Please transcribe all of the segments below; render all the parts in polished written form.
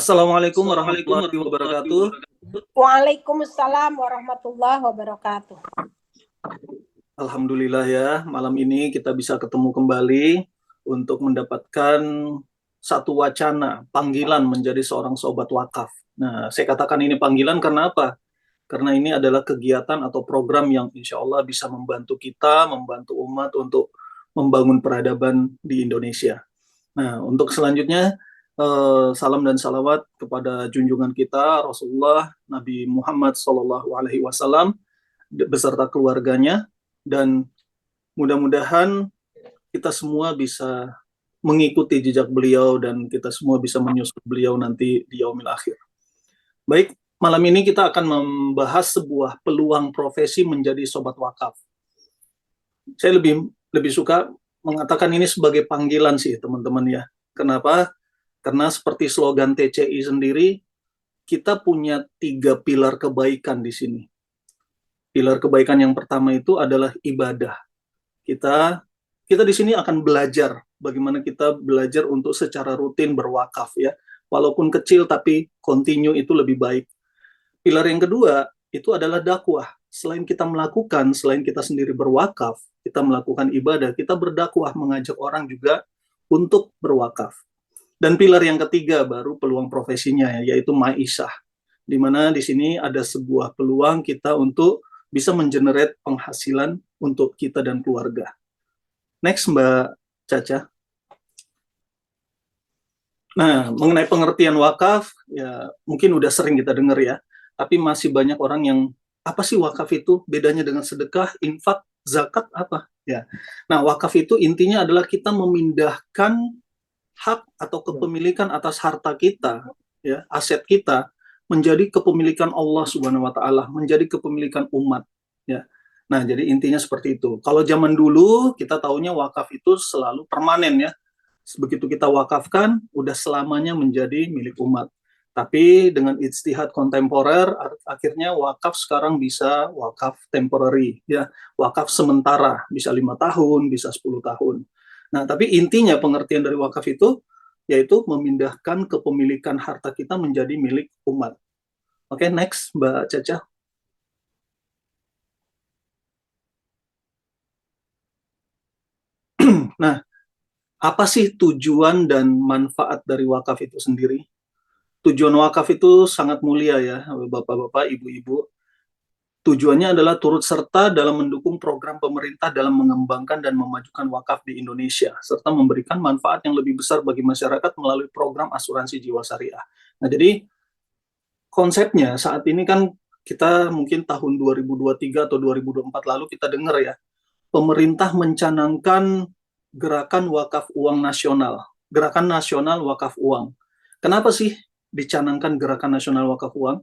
Assalamualaikum Assalamualaikum warahmatullahi warahmatullahi wabarakatuh. wabarakatuh. Waalaikumsalam warahmatullahi wabarakatuh. Alhamdulillah ya, malam ini kita bisa ketemu kembali untuk mendapatkan satu wacana, panggilan menjadi seorang sobat wakaf. Nah, saya katakan ini panggilan karena apa? Karena ini adalah kegiatan atau program yang insya Allah bisa membantu kita, membantu umat untuk membangun peradaban di Indonesia. Nah, untuk selanjutnya, salam dan salawat kepada junjungan kita Rasulullah Nabi Muhammad SAW beserta keluarganya, dan mudah-mudahan kita semua bisa mengikuti jejak beliau dan kita semua bisa menyusul beliau nanti di yaumil akhir. Baik, malam ini kita akan membahas sebuah peluang profesi menjadi sobat wakaf. Saya lebih suka mengatakan ini sebagai panggilan sih teman-teman ya. Kenapa? Karena seperti slogan TCI sendiri, kita punya 3 pilar kebaikan di sini. Pilar kebaikan yang pertama itu adalah ibadah. Kita di sini akan belajar bagaimana kita belajar untuk secara rutin berwakaf ya. Walaupun kecil tapi continue itu lebih baik. Pilar yang kedua itu adalah dakwah. Selain kita sendiri berwakaf, kita melakukan ibadah, kita berdakwah mengajak orang juga untuk berwakaf. Dan pilar yang ketiga baru peluang profesinya yaitu ma'isyah. Di mana di sini ada sebuah peluang kita untuk bisa mengenerate penghasilan untuk kita dan keluarga. Next, Mbak Caca. Nah, mengenai pengertian wakaf, ya mungkin udah sering kita dengar ya, tapi masih banyak orang yang, apa sih wakaf itu? Bedanya dengan sedekah, infak, zakat, apa? Ya. Nah, wakaf itu intinya adalah kita memindahkan hak atau kepemilikan atas harta kita, ya, aset kita, menjadi kepemilikan Allah Subhanahu wa taala, menjadi kepemilikan umat, ya. Nah, jadi intinya seperti itu. Kalau zaman dulu kita taunya wakaf itu selalu permanen ya. Begitu kita wakafkan, udah selamanya menjadi milik umat. Tapi dengan ijtihad kontemporer, akhirnya wakaf sekarang bisa wakaf temporary, ya, wakaf sementara, bisa 5 tahun, bisa 10 tahun. Nah, tapi intinya pengertian dari wakaf itu yaitu memindahkan kepemilikan harta kita menjadi milik umat. Oke, next, Mbak Caca. Nah, apa sih tujuan dan manfaat dari wakaf itu sendiri? Tujuan wakaf itu sangat mulia ya, Bapak-bapak, Ibu-ibu. Tujuannya adalah turut serta dalam mendukung program pemerintah dalam mengembangkan dan memajukan wakaf di Indonesia, serta memberikan manfaat yang lebih besar bagi masyarakat melalui program asuransi jiwa syariah. Nah, jadi konsepnya saat ini kan kita mungkin tahun 2023 atau 2024 lalu kita dengar ya, pemerintah mencanangkan gerakan wakaf uang nasional, gerakan nasional wakaf uang. Kenapa sih dicanangkan gerakan nasional wakaf uang?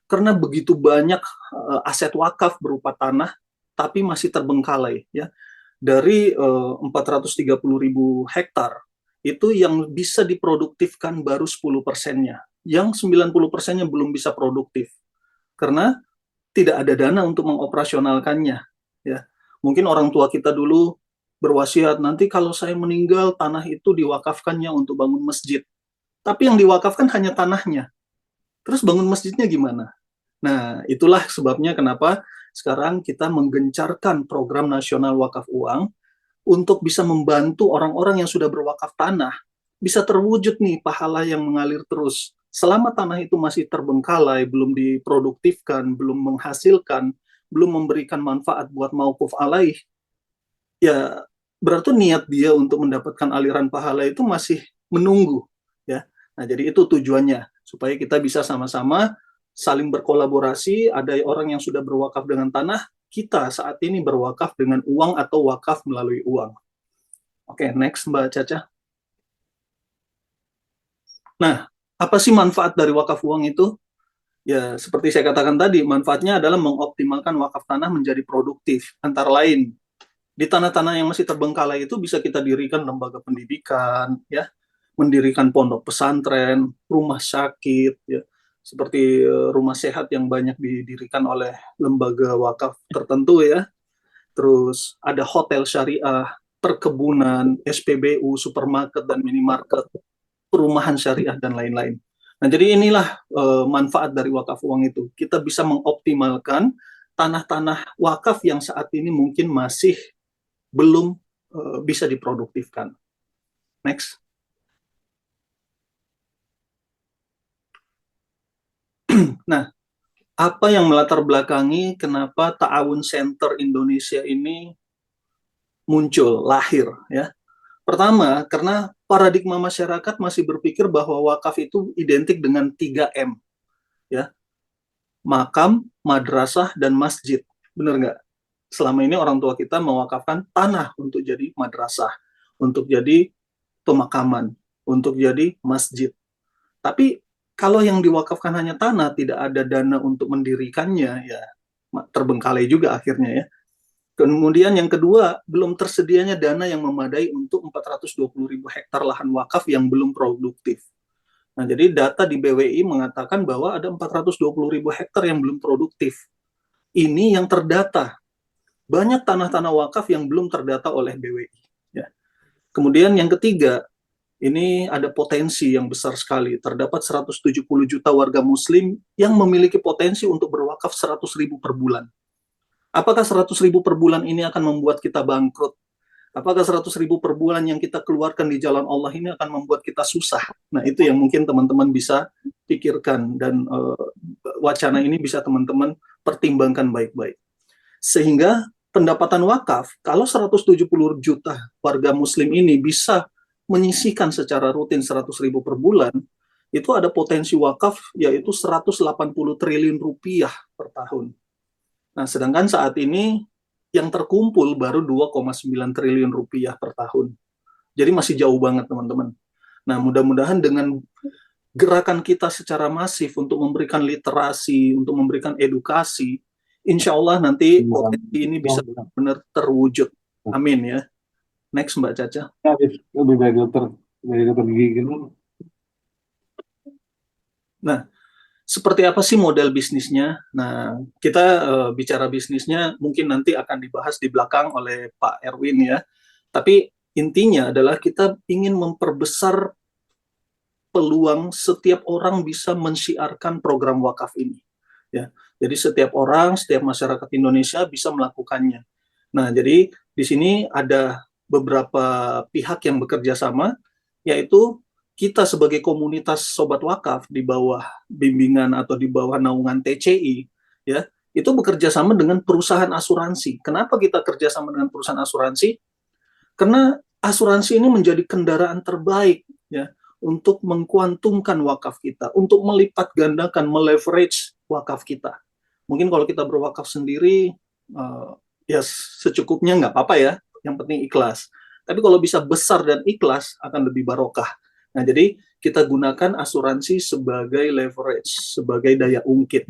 Karena begitu banyak aset wakaf berupa tanah, tapi masih terbengkalai ya. Dari 430.000 hektar, itu yang bisa diproduktifkan baru 10%-nya. Yang 90%-nya belum bisa produktif. Karena tidak ada dana untuk mengoperasionalkannya. Ya. Mungkin orang tua kita dulu berwasiat, nanti kalau saya meninggal, tanah itu diwakafkannya untuk bangun masjid. Tapi yang diwakafkan hanya tanahnya. Terus bangun masjidnya gimana? Nah, itulah sebabnya kenapa sekarang kita menggencarkan program nasional wakaf uang untuk bisa membantu orang-orang yang sudah berwakaf tanah bisa terwujud nih pahala yang mengalir terus. Selama tanah itu masih terbengkalai, belum diproduktifkan, belum menghasilkan, belum memberikan manfaat buat mauquf alaih, ya berarti niat dia untuk mendapatkan aliran pahala itu masih menunggu ya. Nah, jadi itu tujuannya supaya kita bisa sama-sama saling berkolaborasi. Ada orang yang sudah berwakaf dengan tanah, kita saat ini berwakaf dengan uang atau wakaf melalui uang. Oke, next Mbak Caca. Nah, apa sih manfaat dari wakaf uang itu? Ya, seperti saya katakan tadi, manfaatnya adalah mengoptimalkan wakaf tanah menjadi produktif. Antara lain, di tanah-tanah yang masih terbengkalai itu bisa kita dirikan lembaga pendidikan, ya, mendirikan pondok pesantren, rumah sakit, ya, seperti rumah sehat yang banyak didirikan oleh lembaga wakaf tertentu ya. Terus ada hotel syariah, perkebunan, SPBU, supermarket dan minimarket, perumahan syariah dan lain-lain. Nah, jadi inilah manfaat dari wakaf uang itu. Kita bisa mengoptimalkan tanah-tanah wakaf yang saat ini mungkin masih belum bisa diproduktifkan. Next. Nah, apa yang melatar belakangi kenapa Ta'awun Center Indonesia ini muncul, lahir, ya? Pertama, karena paradigma masyarakat masih berpikir bahwa wakaf itu identik dengan 3M, ya, makam, madrasah, dan masjid. Benar nggak? Selama ini orang tua kita mewakafkan tanah untuk jadi madrasah, untuk jadi pemakaman, untuk jadi masjid. Tapi kalau yang diwakafkan hanya tanah, tidak ada dana untuk mendirikannya, ya terbengkalai juga akhirnya, ya. Kemudian yang kedua, belum tersedianya dana yang memadai untuk 420.000 hektar lahan wakaf yang belum produktif. Nah, jadi data di BWI mengatakan bahwa ada 420.000 hektar yang belum produktif. Ini yang terdata. Banyak tanah-tanah wakaf yang belum terdata oleh BWI. Ya. Kemudian yang ketiga, ini ada potensi yang besar sekali. Terdapat 170 juta warga muslim yang memiliki potensi untuk berwakaf 100.000 per bulan. Apakah 100.000 per bulan ini akan membuat kita bangkrut? Apakah 100.000 per bulan yang kita keluarkan di jalan Allah ini akan membuat kita susah? Nah, itu yang mungkin teman-teman bisa pikirkan, dan wacana ini bisa teman-teman pertimbangkan baik-baik. Sehingga pendapatan wakaf, kalau 170 juta warga muslim ini bisa menyisihkan secara rutin 100.000 per bulan, itu ada potensi wakaf yaitu 180 triliun rupiah per tahun. Nah, sedangkan saat ini yang terkumpul baru 2,9 triliun rupiah per tahun. Jadi masih jauh banget, teman-teman. Nah, mudah-mudahan dengan gerakan kita secara masif untuk memberikan literasi, untuk memberikan edukasi, insya Allah nanti potensi ini bisa benar terwujud. Amin, ya. Next, Mbak Caca. Lebih baik dokter gigi gitu. Nah, seperti apa sih model bisnisnya? Nah, kita bicara bisnisnya mungkin nanti akan dibahas di belakang oleh Pak Erwin, ya. Tapi intinya adalah kita ingin memperbesar peluang setiap orang bisa mensyiarkan program wakaf ini, ya. Jadi setiap orang, setiap masyarakat Indonesia bisa melakukannya. Nah, jadi di sini ada beberapa pihak yang bekerja sama, yaitu kita sebagai komunitas sobat wakaf di bawah bimbingan atau di bawah naungan TCI, ya, itu bekerja sama dengan perusahaan asuransi. Kenapa kita kerja sama dengan perusahaan asuransi? Karena asuransi ini menjadi kendaraan terbaik, ya, untuk mengkuantumkan wakaf kita, untuk melipat gandakan, meleverage wakaf kita. Mungkin kalau kita berwakaf sendiri, ya secukupnya nggak apa-apa, ya, yang penting ikhlas. Tapi kalau bisa besar dan ikhlas, akan lebih barokah. Nah, jadi kita gunakan asuransi sebagai leverage, sebagai daya ungkit.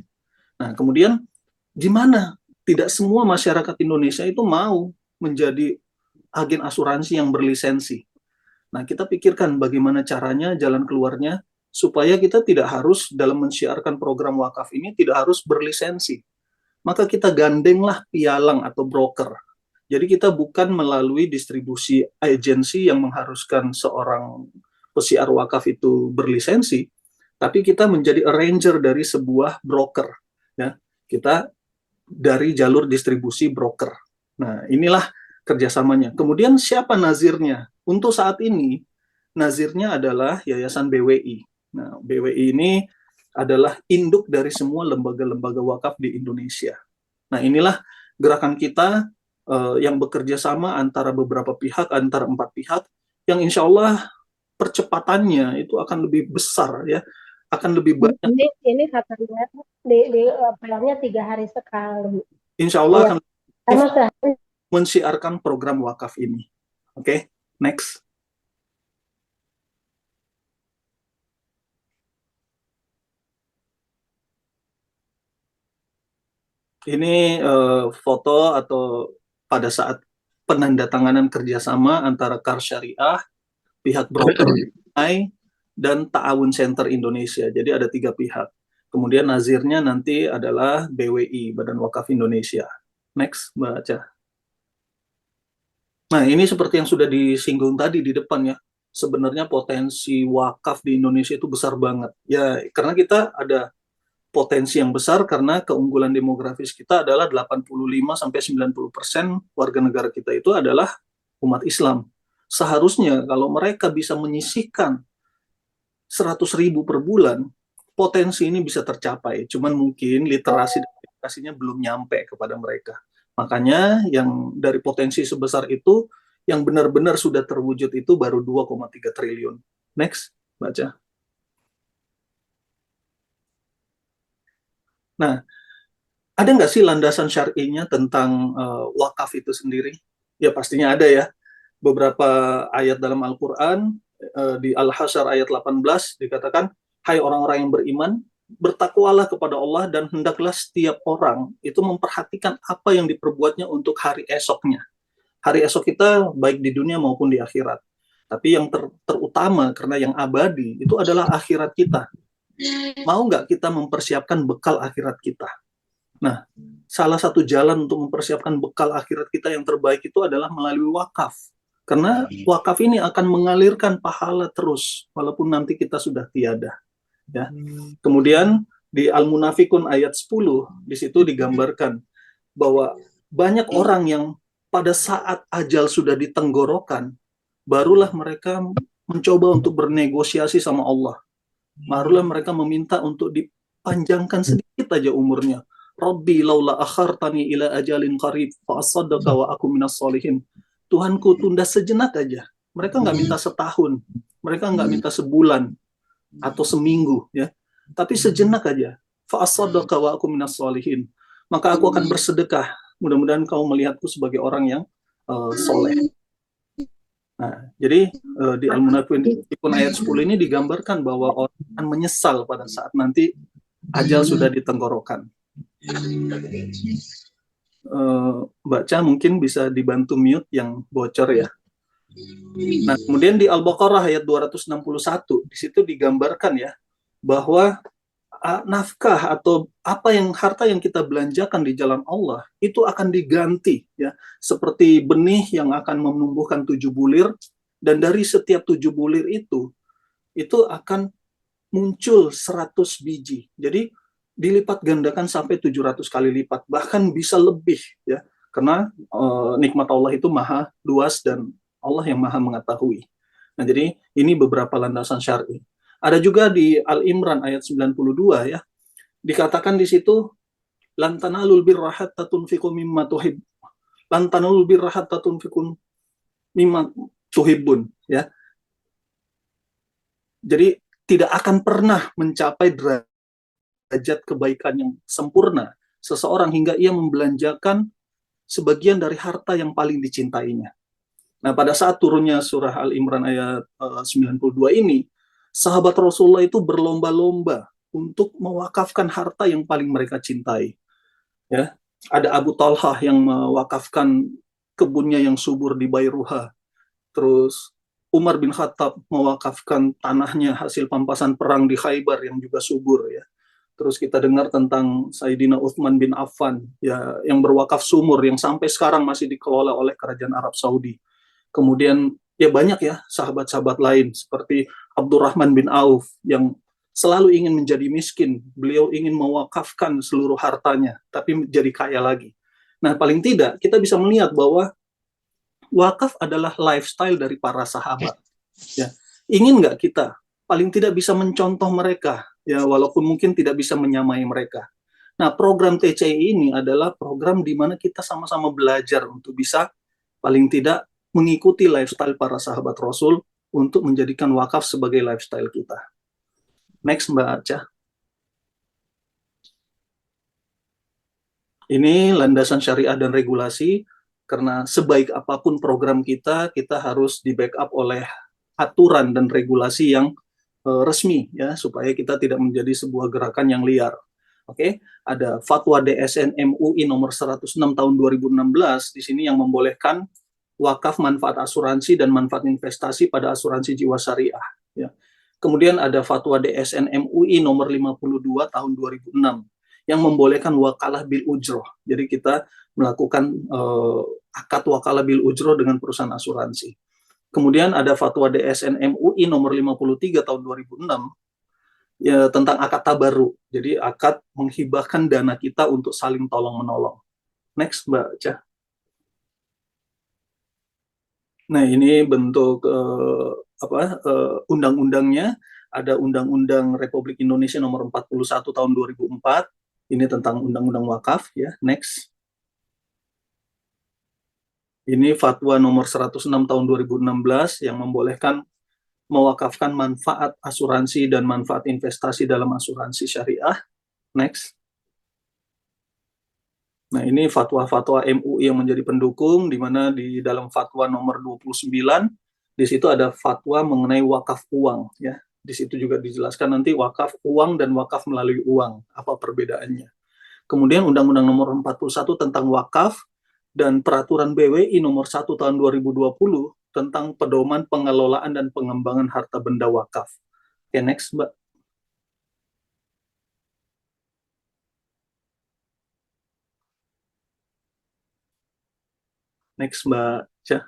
Nah, kemudian gimana? Tidak semua masyarakat Indonesia itu mau menjadi agen asuransi yang berlisensi. Nah, kita pikirkan bagaimana caranya, jalan keluarnya, supaya kita tidak harus dalam mensiarkan program wakaf ini tidak harus berlisensi. Maka kita gandenglah pialang atau broker. Jadi kita bukan melalui distribusi agensi yang mengharuskan seorang pesiar wakaf itu berlisensi, tapi kita menjadi arranger dari sebuah broker. Ya, kita dari jalur distribusi broker. Nah, inilah kerjasamanya. Kemudian siapa nazirnya? Untuk saat ini, nazirnya adalah Yayasan BWI. Nah, BWI ini adalah induk dari semua lembaga-lembaga wakaf di Indonesia. Nah, inilah gerakan kita yang bekerja sama antara beberapa pihak, antara 4 pihak, yang insya Allah percepatannya itu akan lebih besar, ya, akan lebih banyak. Ini katanya di apelnya 3 hari sekali. Insya Allah akan Karena sehari mensiarkan program wakaf ini. Oke, next. Ini foto atau pada saat penandatanganan kerjasama antara Kar Syariah, pihak broker dan Ta'awun Center Indonesia. Jadi ada 3 pihak. Kemudian nazirnya nanti adalah BWI, Badan Wakaf Indonesia. Next, Mbak Aca. Nah, ini seperti yang sudah disinggung tadi di depan, ya. sebenarnya potensi wakaf di Indonesia itu besar banget. Ya, karena kita ada potensi yang besar karena keunggulan demografis kita adalah 85-90% warga negara kita itu adalah umat Islam. Seharusnya kalau mereka bisa menyisihkan 100.000 per bulan, potensi ini bisa tercapai. Cuman mungkin literasi dan edukasinya belum nyampe kepada mereka. Makanya yang dari potensi sebesar itu, yang benar-benar sudah terwujud itu baru 2,3 triliun. Next, baca. Nah, ada nggak sih landasan syar'inya tentang wakaf itu sendiri? Ya pastinya ada ya. Beberapa ayat dalam Al-Quran, di Al-Hasyr ayat 18 dikatakan, hai orang-orang yang beriman, bertakwalah kepada Allah dan hendaklah setiap orang itu memperhatikan apa yang diperbuatnya untuk hari esoknya. Hari esok kita baik di dunia maupun di akhirat. Tapi yang terutama karena yang abadi itu adalah akhirat kita. Mau nggak kita mempersiapkan bekal akhirat kita? Nah, salah satu jalan untuk mempersiapkan bekal akhirat kita yang terbaik itu adalah melalui wakaf. Karena wakaf ini akan mengalirkan pahala terus, walaupun nanti kita sudah tiada. Ya. Kemudian di Al-Munafikun ayat 10, di situ digambarkan bahwa banyak orang yang pada saat ajal sudah ditenggorokan, barulah mereka mencoba untuk bernegosiasi sama Allah. Barulah mereka meminta untuk dipanjangkan sedikit aja umurnya. Rabbi laula akhartani ila ajalin qarib fa asaddaqa wa aku minas solihin. Tuhanku tunda sejenak aja. Mereka nggak minta setahun, mereka nggak minta sebulan atau seminggu ya. Tapi sejenak aja. Fa asaddaqa wa aku minas solihin. Maka aku akan bersedekah. Mudah-mudahan kau melihatku sebagai orang yang soleh. Nah, jadi di Al-Munafikun ayat 10 ini digambarkan bahwa orang akan menyesal pada saat nanti ajal sudah ditenggorokan. Baca mungkin bisa dibantu mute yang bocor ya. Nah, kemudian di Al-Baqarah ayat 261, di situ digambarkan ya bahwa nafkah atau apa yang harta yang kita belanjakan di jalan Allah itu akan diganti ya, seperti benih yang akan menumbuhkan 7 bulir, dan dari setiap 7 bulir itu akan muncul 100 biji. Jadi dilipat gandakan sampai 700 kali lipat, bahkan bisa lebih ya. Karena nikmat Allah itu maha luas dan Allah yang maha mengetahui. Nah, jadi ini beberapa landasan syar'i. Ada juga di Al-Imran ayat 92 ya. Dikatakan di situ lan tanalul birra hatta tunfiqu mimma tuhib. Lan tanalul birra hatta tunfiqu mimma tuhibbun ya. Jadi tidak akan pernah mencapai derajat kebaikan yang sempurna seseorang hingga ia membelanjakan sebagian dari harta yang paling dicintainya. Nah, pada saat turunnya surah Al-Imran ayat 92 ini, sahabat Rasulullah itu berlomba-lomba untuk mewakafkan harta yang paling mereka cintai. Ya, ada Abu Talhah yang mewakafkan kebunnya yang subur di Bayruha. Terus Umar bin Khattab mewakafkan tanahnya hasil pampasan perang di Khaybar yang juga subur ya. Terus kita dengar tentang Sayyidina Uthman bin Affan ya, yang berwakaf sumur yang sampai sekarang masih dikelola oleh kerajaan Arab Saudi. Kemudian ya banyak ya sahabat-sahabat lain seperti Abdurrahman bin Auf yang selalu ingin menjadi miskin. Beliau ingin mewakafkan seluruh hartanya tapi menjadi kaya lagi. Nah, paling tidak kita bisa melihat bahwa wakaf adalah lifestyle dari para sahabat. Ya, ingin nggak kita paling tidak bisa mencontoh mereka, ya walaupun mungkin tidak bisa menyamai mereka. Nah, program TCI ini adalah program di mana kita sama-sama belajar untuk bisa paling tidak mengikuti lifestyle para sahabat Rasul untuk menjadikan wakaf sebagai lifestyle kita. Next, Mbak Aca. Ini landasan syariah dan regulasi, karena sebaik apapun program kita harus di-backup oleh aturan dan regulasi yang resmi ya, supaya kita tidak menjadi sebuah gerakan yang liar. Oke, ada Fatwa DSN MUI nomor 106 tahun 2016 di sini yang membolehkan wakaf manfaat asuransi dan manfaat investasi pada asuransi jiwa syariah ya. Kemudian ada Fatwa DSN MUI nomor 52 tahun 2006 yang membolehkan wakalah bil ujroh. Jadi kita melakukan akad wakalah bil ujroh dengan perusahaan asuransi. Kemudian ada fatwa DSN MUI nomor 53 tahun 2006 ya, tentang akad tabarru. Jadi akad menghibahkan dana kita untuk saling tolong-menolong. Next, Mbak Cah. Nah, ini bentuk undang-undangnya. Ada Undang-Undang Republik Indonesia nomor 41 tahun 2004. Ini tentang Undang-Undang Wakaf ya. Next. Ini fatwa nomor 106 tahun 2016 yang membolehkan mewakafkan manfaat asuransi dan manfaat investasi dalam asuransi syariah. Next. Nah, ini fatwa-fatwa MUI yang menjadi pendukung, di mana di dalam fatwa nomor 29, di situ ada fatwa mengenai wakaf uang. Ya. Di situ juga dijelaskan nanti wakaf uang dan wakaf melalui uang, apa perbedaannya. Kemudian Undang-Undang nomor 41 tentang wakaf, dan Peraturan BWI nomor 1 tahun 2020 tentang pedoman pengelolaan dan pengembangan harta benda wakaf. Oke, next, Mbak. Next, Mbak Cah.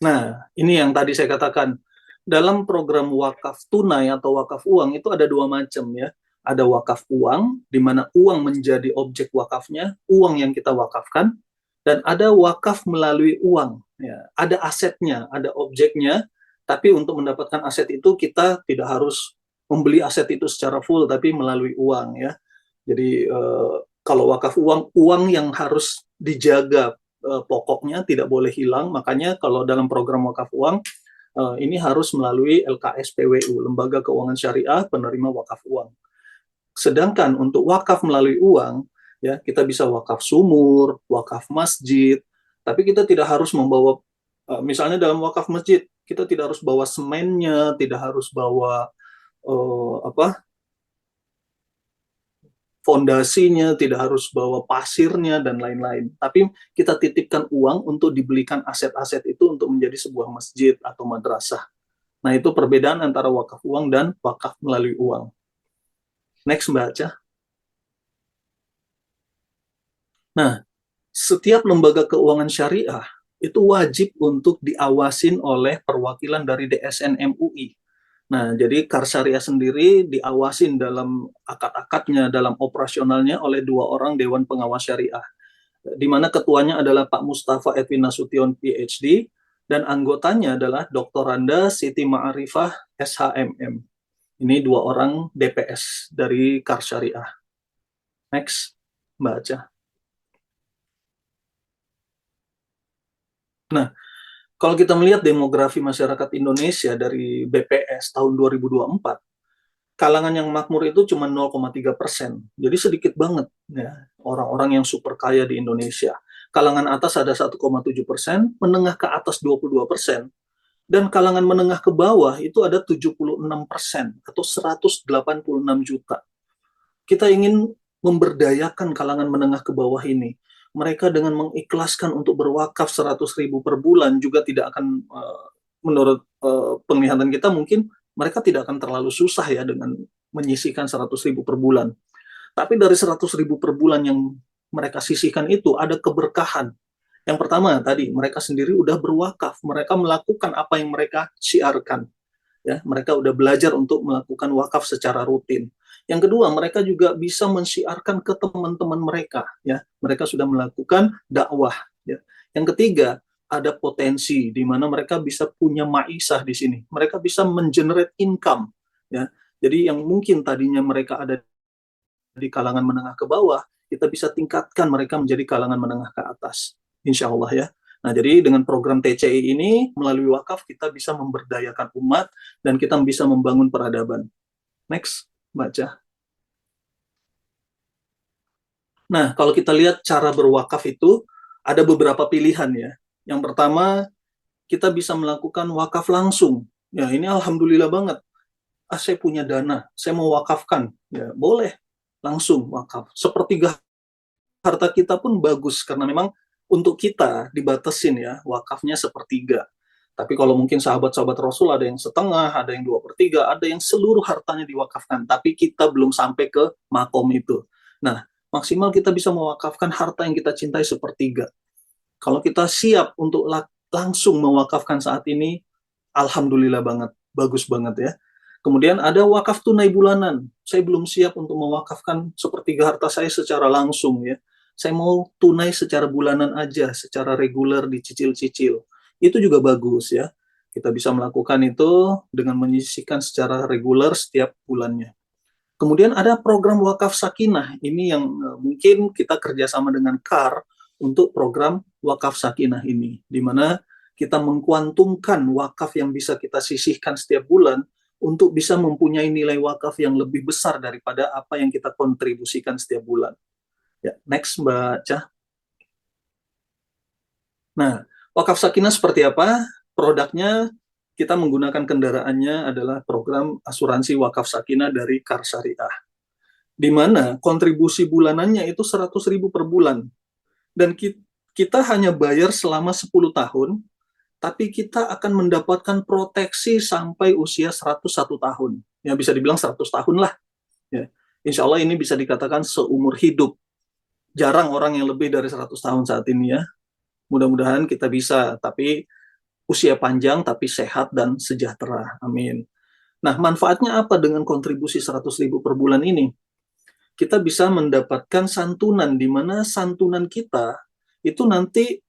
Nah, ini yang tadi saya katakan. Dalam program wakaf tunai atau wakaf uang itu ada dua macam ya. Ada wakaf uang, di mana uang menjadi objek wakafnya, uang yang kita wakafkan, dan ada wakaf melalui uang. Ya, ada asetnya, ada objeknya, tapi untuk mendapatkan aset itu kita tidak harus membeli aset itu secara full, tapi melalui uang ya. Jadi kalau wakaf uang, uang yang harus dijaga pokoknya tidak boleh hilang. Makanya kalau dalam program wakaf uang ini harus melalui LKSPWU, Lembaga Keuangan Syariah Penerima Wakaf Uang. Sedangkan untuk wakaf melalui uang, ya kita bisa wakaf sumur, wakaf masjid, tapi kita tidak harus membawa, misalnya dalam wakaf masjid, kita tidak harus bawa semennya, tidak harus bawa fondasinya, tidak harus bawa pasirnya, dan lain-lain. Tapi kita titipkan uang untuk dibelikan aset-aset itu untuk menjadi sebuah masjid atau madrasah. Nah, itu perbedaan antara wakaf uang dan wakaf melalui uang. Next, Mbak Aca. Nah, setiap lembaga keuangan syariah itu wajib untuk diawasin oleh perwakilan dari DSN MUI. Nah, jadi Kar Syariah sendiri diawasin dalam akad-akadnya, dalam operasionalnya oleh 2 orang Dewan Pengawas Syariah, di mana ketuanya adalah Pak Mustafa Edwin Nasution PhD, dan anggotanya adalah Dr. Randa Siti Ma'arifah SHMM. Ini 2 orang DPS dari Kar Syariah. Next, Mbak Aca. Nah, kalau kita melihat demografi masyarakat Indonesia dari BPS tahun 2024, kalangan yang makmur itu cuma 0,3%. Jadi sedikit banget ya orang-orang yang super kaya di Indonesia. Kalangan atas ada 1,7%, menengah ke atas 22%, dan kalangan menengah ke bawah itu ada 76% atau 186 juta. Kita ingin memberdayakan kalangan menengah ke bawah ini. Mereka dengan mengikhlaskan untuk berwakaf 100.000 per bulan juga tidak akan, menurut penglihatan kita mungkin mereka tidak akan terlalu susah ya dengan menyisihkan 100.000 per bulan. Tapi dari 100.000 per bulan yang mereka sisihkan itu ada keberkahan. Yang pertama tadi, mereka sendiri udah berwakaf, mereka melakukan apa yang mereka syiarkan. Ya, mereka udah belajar untuk melakukan wakaf secara rutin. Yang kedua, mereka juga bisa mensyiarkan ke teman-teman mereka, ya. Mereka sudah melakukan dakwah, ya. Yang ketiga, ada potensi di mana mereka bisa punya maisah di sini. Mereka bisa mengenerate income, ya. Jadi yang mungkin tadinya mereka ada di kalangan menengah ke bawah, kita bisa tingkatkan mereka menjadi kalangan menengah ke atas. Insya Allah ya. Nah, jadi dengan program TCI ini, melalui wakaf, kita bisa memberdayakan umat, dan kita bisa membangun peradaban. Next, baca. Nah, kalau kita lihat cara berwakaf itu, ada beberapa pilihan ya. Yang pertama, kita bisa melakukan wakaf langsung. Ya, ini alhamdulillah banget. Saya punya dana, saya mau wakafkan. Ya, boleh langsung wakaf. Sepertiga harta kita pun bagus, karena memang untuk kita dibatasin ya, wakafnya sepertiga. Tapi kalau mungkin sahabat-sahabat Rasul ada yang setengah, ada yang 2/3, ada yang seluruh hartanya diwakafkan. Tapi kita belum sampai ke makom itu. Nah, maksimal kita bisa mewakafkan harta yang kita cintai sepertiga. Kalau kita siap untuk langsung mewakafkan saat ini, alhamdulillah banget, bagus banget ya. Kemudian ada wakaf tunai bulanan. Saya belum siap untuk mewakafkan sepertiga harta saya secara langsung ya. Saya mau tunai secara bulanan aja, secara reguler dicicil-cicil. Itu juga bagus ya. Kita bisa melakukan itu dengan menyisihkan secara reguler setiap bulannya. Kemudian ada program wakaf sakinah. Ini yang mungkin kita kerjasama dengan KAR untuk program wakaf sakinah ini, di mana kita mengkuantumkan wakaf yang bisa kita sisihkan setiap bulan untuk bisa mempunyai nilai wakaf yang lebih besar daripada apa yang kita kontribusikan setiap bulan. Ya, next Mbak Cah. Nah, wakaf sakinah seperti apa? Produknya kita menggunakan kendaraannya adalah program asuransi wakaf sakinah dari KAR Syariah, di mana kontribusi bulanannya itu 100.000 per bulan. Dan kita hanya bayar selama 10 tahun, tapi kita akan mendapatkan proteksi sampai usia 101 tahun. Ya, bisa dibilang 100 tahun lah. Ya. Insya Allah ini bisa dikatakan seumur hidup. Jarang orang yang lebih dari 100 tahun saat ini ya. Mudah-mudahan kita bisa, tapi usia panjang, tapi sehat dan sejahtera. Amin. Nah, manfaatnya apa dengan kontribusi 100.000 per bulan ini? Kita bisa mendapatkan santunan, di mana santunan kita itu nanti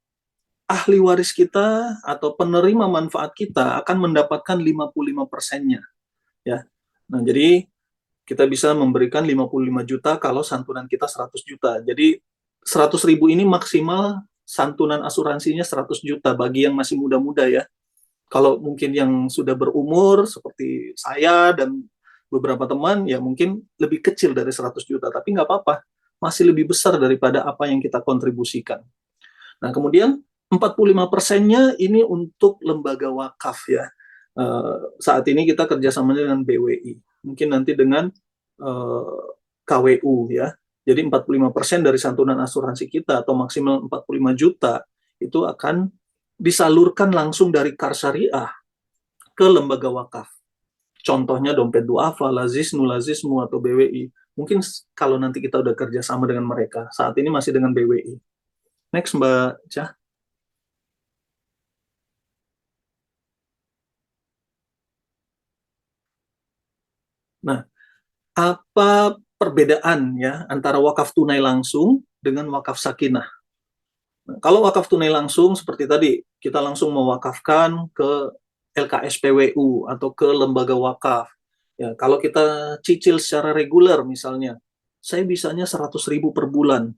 ahli waris kita atau penerima manfaat kita akan mendapatkan 55%-nya. Ya. Nah, jadi kita bisa memberikan 55 juta kalau santunan kita 100 juta. Jadi 100.000 ini maksimal santunan asuransinya 100 juta bagi yang masih muda-muda ya. Kalau mungkin yang sudah berumur seperti saya dan beberapa teman, ya mungkin lebih kecil dari 100 juta, tapi nggak apa-apa, masih lebih besar daripada apa yang kita kontribusikan. Nah, kemudian 45%-nya ini untuk lembaga wakaf ya. Saat ini kita kerjasama dengan BWI, mungkin nanti dengan KWU ya. Jadi 45% dari santunan asuransi kita atau maksimal 45 juta itu akan disalurkan langsung dari KAR Syariah ke lembaga wakaf. Contohnya dompet duafa, lazisnu, lazismu, atau BWI. Mungkin kalau nanti kita udah kerjasama dengan mereka. Saat ini masih dengan BWI. Next, Mbak Cah. Nah, apa perbedaan ya antara wakaf tunai langsung dengan wakaf sakinah? Nah, kalau wakaf tunai langsung seperti tadi, kita langsung mewakafkan ke LKSPWU atau ke lembaga wakaf. Ya, kalau kita cicil secara reguler misalnya, saya bisanya 100.000 per bulan.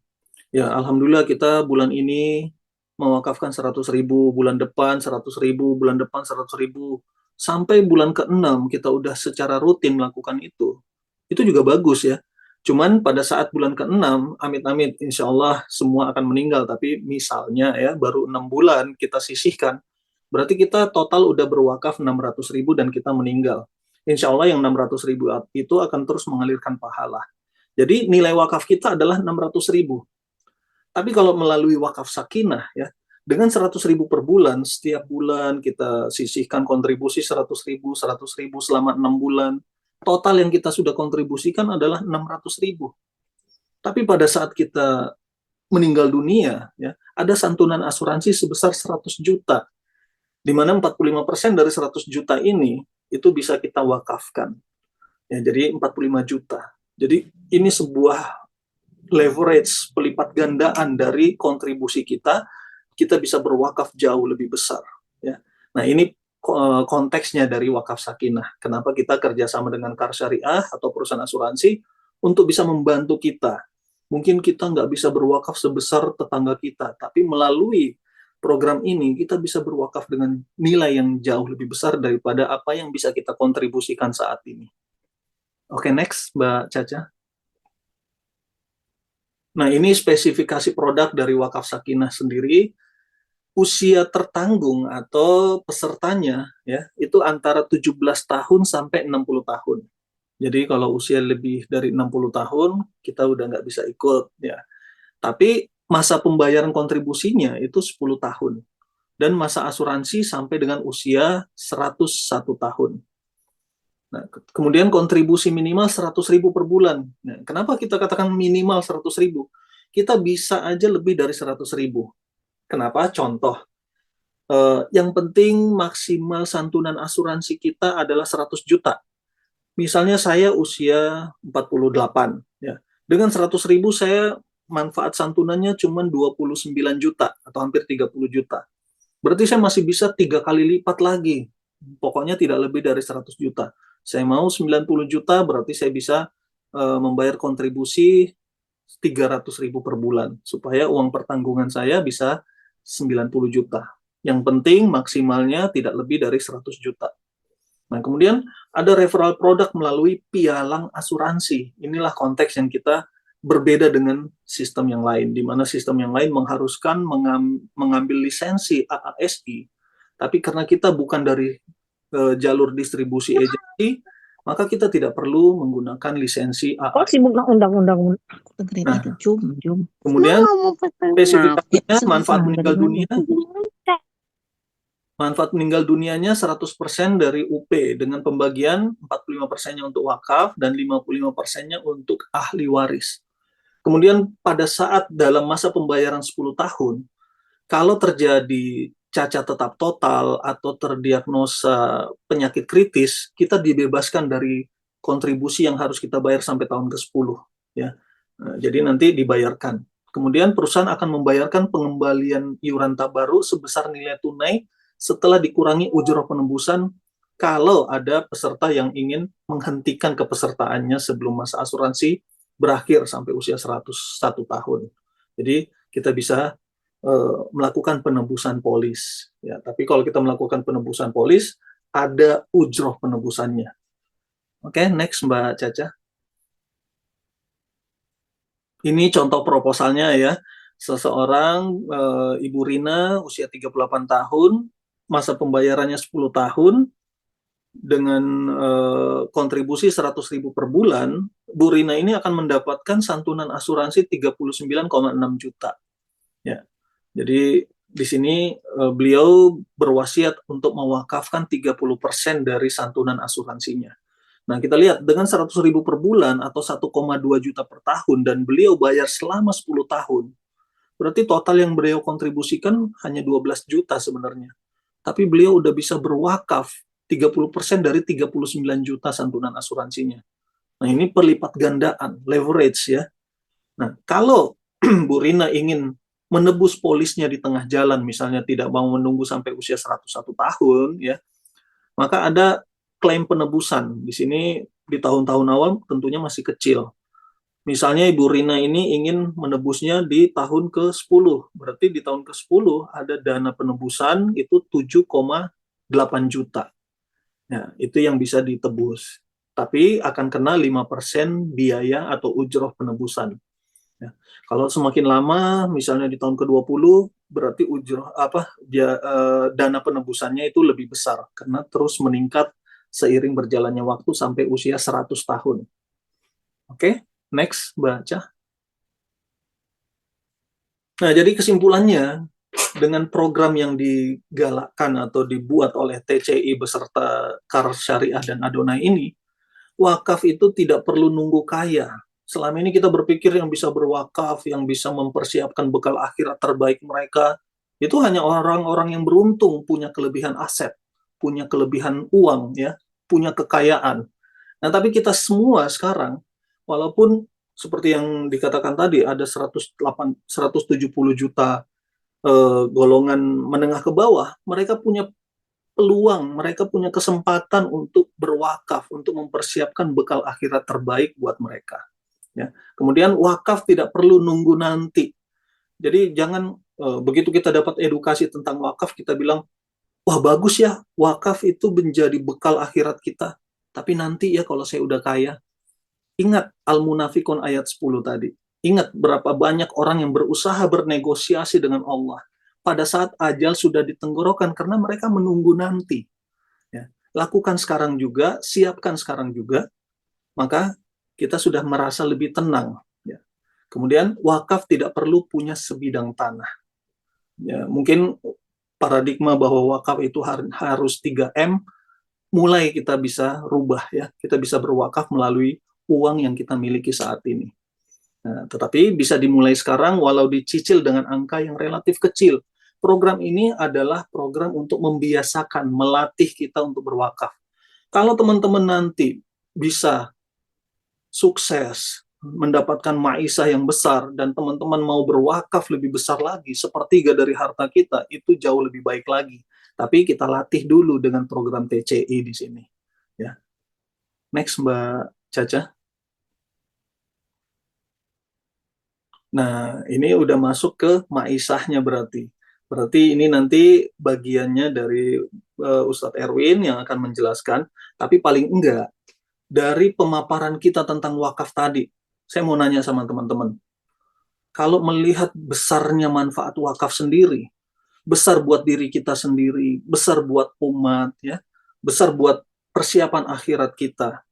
Ya, alhamdulillah kita bulan ini mewakafkan 100.000, bulan depan 100.000, bulan depan 100.000, sampai bulan ke-6 kita udah secara rutin melakukan itu. Itu juga bagus ya. Cuman pada saat bulan ke-6, amit-amit insya Allah semua akan meninggal, tapi misalnya ya baru 6 bulan kita sisihkan, berarti kita total udah berwakaf 600.000 dan kita meninggal. Insya Allah yang 600.000 itu akan terus mengalirkan pahala. Jadi nilai wakaf kita adalah 600.000. Tapi kalau melalui wakaf sakinah ya, dengan 100.000 per bulan, setiap bulan kita sisihkan kontribusi 100.000, 100.000 selama 6 bulan, total yang kita sudah kontribusikan adalah 600.000. Tapi pada saat kita meninggal dunia, ya, ada santunan asuransi sebesar 100 juta, di mana 45% dari 100 juta ini itu bisa kita wakafkan. Ya, jadi 45 juta. Jadi ini sebuah leverage, pelipat gandaan dari kontribusi kita bisa berwakaf jauh lebih besar. Ya. Nah, ini konteksnya dari wakaf sakinah. Kenapa kita kerjasama dengan KAR Syariah atau perusahaan asuransi untuk bisa membantu kita. Mungkin kita nggak bisa berwakaf sebesar tetangga kita, tapi melalui program ini kita bisa berwakaf dengan nilai yang jauh lebih besar daripada apa yang bisa kita kontribusikan saat ini. Oke, next, Mbak Caca. Nah, ini spesifikasi produk dari wakaf sakinah sendiri. Usia tertanggung atau pesertanya ya itu antara 17 tahun sampai 60 tahun. Jadi kalau usia lebih dari 60 tahun kita udah nggak bisa ikut ya. Tapi masa pembayaran kontribusinya itu 10 tahun dan masa asuransi sampai dengan usia 101 tahun. Nah, kemudian kontribusi minimal 100.000 per bulan. Nah, kenapa kita katakan minimal 100.000? Kita bisa aja lebih dari 100.000. Kenapa? Contoh, yang penting maksimal santunan asuransi kita adalah 100 juta. Misalnya saya usia 48, ya. Dengan 100.000 saya manfaat santunannya cuma 29 juta atau hampir 30 juta. Berarti saya masih bisa 3 kali lipat lagi. Pokoknya tidak lebih dari 100 juta. Saya mau 90 juta, berarti saya bisa membayar kontribusi 300.000 per bulan. Supaya uang pertanggungan saya bisa 90 juta. Yang penting maksimalnya tidak lebih dari 100 juta. Nah, kemudian ada referral produk melalui pialang asuransi. Inilah konteks yang kita berbeda dengan sistem yang lain, di mana sistem yang lain mengharuskan mengambil lisensi AASI, tapi karena kita bukan dari jalur distribusi agency, maka kita tidak perlu menggunakan lisensi Oh, AASI. sibuk nak undang-undang. Nah, Jom. kemudian Mau pesan spesifikasinya nak. manfaat Dari meninggal mana? dunia, manfaat meninggal dunianya 100% dari UP dengan pembagian 45%-nya untuk wakaf dan 55%-nya untuk ahli waris. Kemudian pada saat dalam masa pembayaran 10 tahun, kalau terjadi cacat tetap total atau terdiagnosa penyakit kritis, kita dibebaskan dari kontribusi yang harus kita bayar sampai tahun ke-10, ya. Jadi nanti dibayarkan. Kemudian perusahaan akan membayarkan pengembalian iuran tabaru sebesar nilai tunai setelah dikurangi ujroh penembusan kalau ada peserta yang ingin menghentikan kepesertaannya sebelum masa asuransi berakhir sampai usia 101 tahun. Jadi kita bisa melakukan penembusan polis. Ya, tapi kalau kita melakukan penembusan polis, ada ujroh penembusannya. Oke, next Mbak Caca. Ini contoh proposalnya ya. Seseorang Ibu Rina usia 38 tahun, masa pembayarannya 10 tahun, dengan kontribusi 100.000 per bulan, Bu Rina ini akan mendapatkan santunan asuransi 39,6 juta. Ya. Jadi di sini beliau berwasiat untuk mewakafkan 30% dari santunan asuransinya. Nah, kita lihat dengan 100.000 per bulan atau 1,2 juta per tahun dan beliau bayar selama 10 tahun. Berarti total yang beliau kontribusikan hanya 12 juta sebenarnya. Tapi beliau udah bisa berwakaf 30% dari 39 juta santunan asuransinya. Nah, ini perlipat gandaan, leverage ya. Nah, kalau Bu Rina ingin menebus polisnya di tengah jalan, misalnya tidak mau menunggu sampai usia 101 tahun, ya, maka ada klaim penebusan. Di sini di tahun-tahun awal tentunya masih kecil. Misalnya Ibu Rina ini ingin menebusnya di tahun ke-10. Berarti di tahun ke-10 ada dana penebusan itu 7,8 juta. Ya, itu yang bisa ditebus. Tapi akan kena 5% biaya atau ujroh penebusan. Ya. Kalau semakin lama, misalnya di tahun ke-20, berarti dana penebusannya itu lebih besar karena terus meningkat seiring berjalannya waktu sampai usia 100 tahun. Oke, next baca. Nah, jadi kesimpulannya dengan program yang digalakkan atau dibuat oleh TCI beserta Kar Syariah dan Adonai ini, wakaf itu tidak perlu nunggu kaya. Selama ini kita berpikir yang bisa berwakaf, yang bisa mempersiapkan bekal akhirat terbaik mereka, itu hanya orang-orang yang beruntung punya kelebihan aset, punya kelebihan uang, ya, punya kekayaan. Nah, tapi kita semua sekarang, walaupun seperti yang dikatakan tadi, ada 170 juta golongan menengah ke bawah, mereka punya peluang, mereka punya kesempatan untuk berwakaf, untuk mempersiapkan bekal akhirat terbaik buat mereka. Ya. Kemudian wakaf tidak perlu nunggu nanti. Jadi jangan begitu kita dapat edukasi tentang wakaf, kita bilang, wah bagus ya, wakaf itu menjadi bekal akhirat kita. Tapi nanti ya kalau saya udah kaya. Ingat Al-Munafikun ayat 10 tadi. Ingat berapa banyak orang yang berusaha bernegosiasi dengan Allah pada saat ajal sudah ditenggorokan karena mereka menunggu nanti. Ya. Lakukan sekarang juga, siapkan sekarang juga, maka kita sudah merasa lebih tenang. Ya. Kemudian wakaf tidak perlu punya sebidang tanah. Ya, mungkin paradigma bahwa wakaf itu harus 3M, mulai kita bisa rubah ya. Kita bisa berwakaf melalui uang yang kita miliki saat ini. Nah, tetapi bisa dimulai sekarang walau dicicil dengan angka yang relatif kecil. Program ini adalah program untuk membiasakan, melatih kita untuk berwakaf. Kalau teman-teman nanti bisa sukses, mendapatkan maisah yang besar, dan teman-teman mau berwakaf lebih besar lagi, sepertiga dari harta kita, itu jauh lebih baik lagi. Tapi kita latih dulu dengan program TCI di sini. Ya. Next, Mbak Caca. Nah, ini udah masuk ke maisahnya berarti. Berarti ini nanti bagiannya dari Ustadz Erwin yang akan menjelaskan, tapi paling enggak, dari pemaparan kita tentang wakaf tadi, saya mau nanya sama teman-teman, kalau melihat besarnya manfaat wakaf sendiri, besar buat diri kita sendiri, besar buat umat, ya, besar buat persiapan akhirat kita.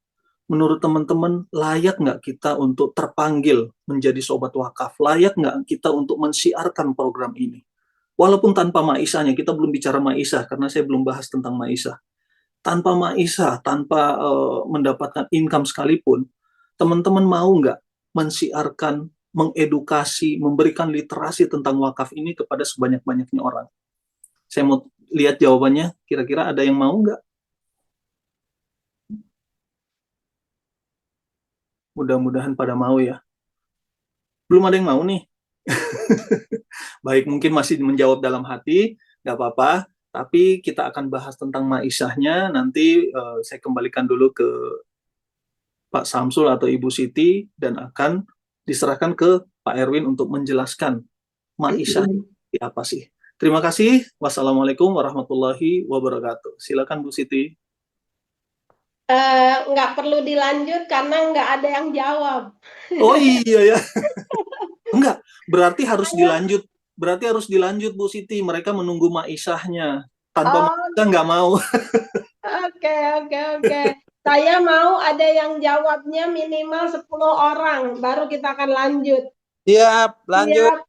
Menurut teman-teman, layak nggak kita untuk terpanggil menjadi sobat wakaf? Layak nggak kita untuk mensiarkan program ini? Walaupun tanpa maisahnya, kita belum bicara maisah, karena saya belum bahas tentang maisah. Tanpa maisah, tanpa mendapatkan income sekalipun, teman-teman mau nggak mensiarkan, mengedukasi, memberikan literasi tentang wakaf ini kepada sebanyak-banyaknya orang? Saya mau lihat jawabannya, kira-kira ada yang mau nggak? Mudah-mudahan pada mau ya. Belum ada yang mau nih. Baik, mungkin masih menjawab dalam hati, nggak apa-apa. Tapi kita akan bahas tentang maisahnya. Nanti saya kembalikan dulu ke Pak Samsul atau Ibu Siti dan akan diserahkan ke Pak Erwin untuk menjelaskan maisah itu apa sih. Terima kasih. Wassalamualaikum warahmatullahi wabarakatuh. Silakan Bu Siti. Nggak perlu dilanjut karena nggak ada yang jawab. Oh iya ya. Enggak, berarti harus Ayo. dilanjut. Berarti harus dilanjut Bu Siti. Mereka menunggu maisahnya. Tanpa Oh, maisah nggak mau. oke. Saya mau ada yang jawabnya minimal 10 orang, baru kita akan lanjut. Siap, lanjut.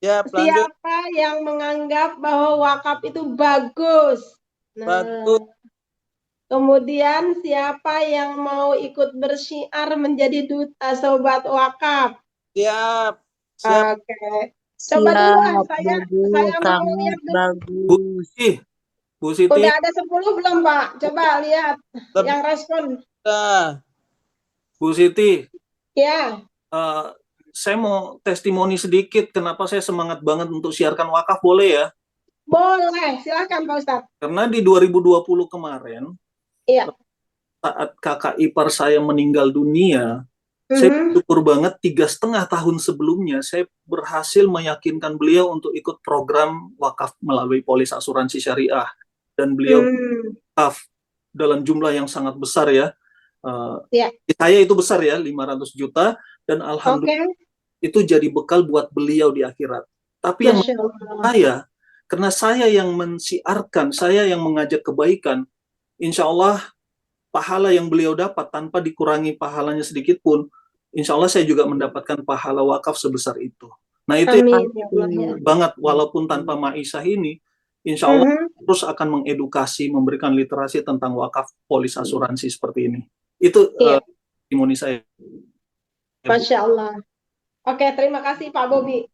Siap, Siap, lanjut. siapa yang menganggap bahwa wakaf itu bagus? Nah, Bagus. kemudian siapa yang mau ikut bersyiar menjadi duta sobat wakaf? Siap. Siap. Oke. Coba dulu saya bagus, mau sangat lihat dulu. Bu bagus. Siti, Bu Siti, Udah ada 10 belum, Pak? Coba lihat Lebih yang respon. dah. Bu Siti, Ya, eh, saya mau testimoni sedikit kenapa saya semangat banget untuk siarkan wakaf, boleh ya? boleh. Silakan Pak Ustadz. Karena di 2020 kemarin, Iya. saat kakak ipar saya meninggal dunia, saya Mhm. bersyukur banget 3,5 tahun sebelumnya saya berhasil meyakinkan beliau untuk ikut program wakaf melalui polis asuransi syariah. Dan beliau wakaf dalam jumlah yang sangat besar ya. Ya. Saya itu besar ya, 500 juta. Dan alhamdulillah itu jadi bekal buat beliau di akhirat. Tapi yang Masya Allah. saya, karena saya yang mensiarkan, saya yang mengajak kebaikan, insya Allah pahala yang beliau dapat tanpa dikurangi pahalanya sedikit pun, insya Allah saya juga mendapatkan pahala wakaf sebesar itu. Nah itu yang Amin ya Allah ya. banget, walaupun tanpa maisah ini, insya Allah terus akan mengedukasi, memberikan literasi tentang wakaf polis asuransi seperti ini. Itu Iya. testimoni saya. Masya Allah. Oke, terima kasih Pak Bobi.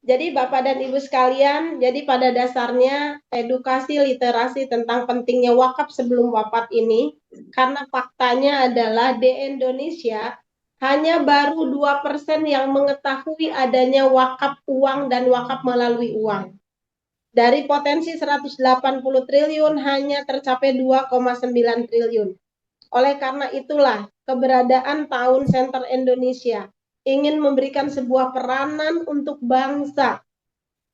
Jadi Bapak dan Ibu sekalian, jadi pada dasarnya edukasi literasi tentang pentingnya wakaf sebelum wafat ini, karena faktanya adalah di Indonesia hanya baru 2% yang mengetahui adanya wakaf uang dan wakaf melalui uang. Dari potensi 180 triliun hanya tercapai 2,9 triliun. Oleh karena itulah keberadaan Tahun Center Indonesia ingin memberikan sebuah peranan untuk bangsa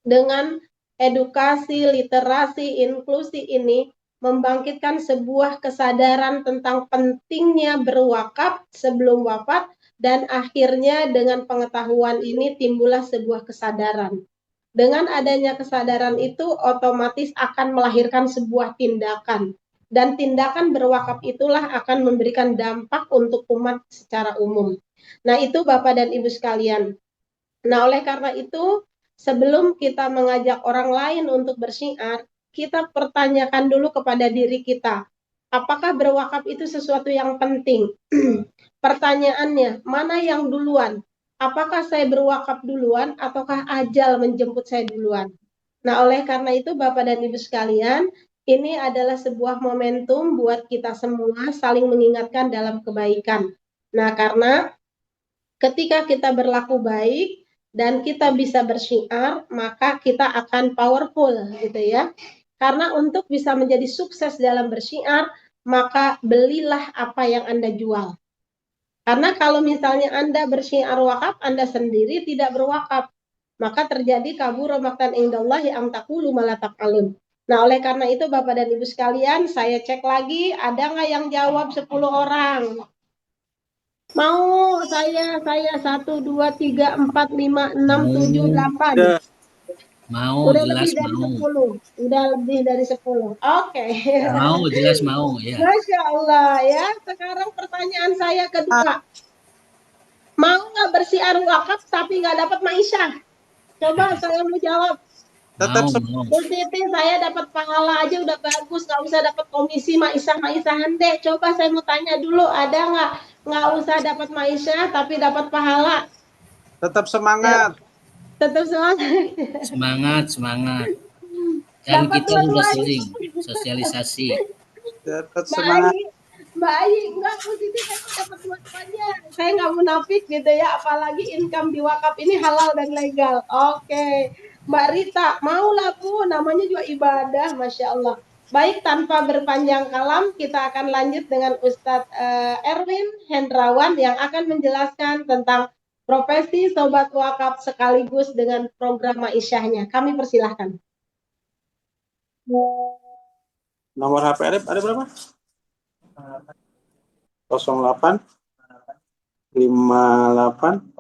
dengan edukasi, literasi, inklusi ini membangkitkan sebuah kesadaran tentang pentingnya berwakaf sebelum wafat dan akhirnya dengan pengetahuan ini timbullah sebuah kesadaran. Dengan adanya kesadaran itu otomatis akan melahirkan sebuah tindakan dan tindakan berwakaf itulah akan memberikan dampak untuk umat secara umum. Nah, itu Bapak dan Ibu sekalian. Nah, oleh karena itu, sebelum kita mengajak orang lain untuk bersyiar, kita pertanyakan dulu kepada diri kita, apakah berwakaf itu sesuatu yang penting? Pertanyaannya, mana yang duluan? Apakah saya berwakaf duluan ataukah ajal menjemput saya duluan? Nah, oleh karena itu Bapak dan Ibu sekalian, ini adalah sebuah momentum buat kita semua saling mengingatkan dalam kebaikan. Nah, karena ketika kita berlaku baik dan kita bisa bersyiar, maka kita akan powerful gitu ya. Karena untuk bisa menjadi sukses dalam bersyiar, maka belilah apa yang Anda jual. Karena kalau misalnya Anda bersyiar wakaf, Anda sendiri tidak berwakaf, maka terjadi kabur maktan indallahi am taqulu ma la taf'alun. Nah, oleh karena itu Bapak dan Ibu sekalian, saya cek lagi, ada nggak yang jawab 10 orang? Mau saya 1, 2, 3, 4, 5, 6, 7, 8. Ya. Mau, Udah jelas lebih dari mau. 10. Udah lebih dari 10. Oke. Mau, jelas mau, ya. Masya Allah ya. Sekarang pertanyaan saya kedua. Mau nggak bersiar wakaf tapi nggak dapat maisha? Coba saya mau jawab. Tetap Mau. Bu Siti, saya dapat pahala aja udah bagus, nggak usah dapat komisi maisha-maisahan deh. Coba saya mau tanya dulu, ada nggak usah dapat maisha tapi dapat pahala? tetap semangat. Tetap semangat. Semangat. Dan Dapat kita udah dua-duanya. sering sosialisasi. Tetap Mbak semangat. Ayi, Mbak Ayi, enggak positif saya dapat dua-duanya. Saya nggak munafik gitu ya, apalagi income di wakaf ini halal dan legal. Oke, Mbak Rita, maulah Bu, namanya juga ibadah, Masya Allah. Baik, tanpa berpanjang kalam, kita akan lanjut dengan Ustadz Erwin Hendrawan yang akan menjelaskan tentang profesi Sobat Wakaf sekaligus dengan program Maisyahnya. Kami persilahkan. Nomor HP ada berapa? 08 58.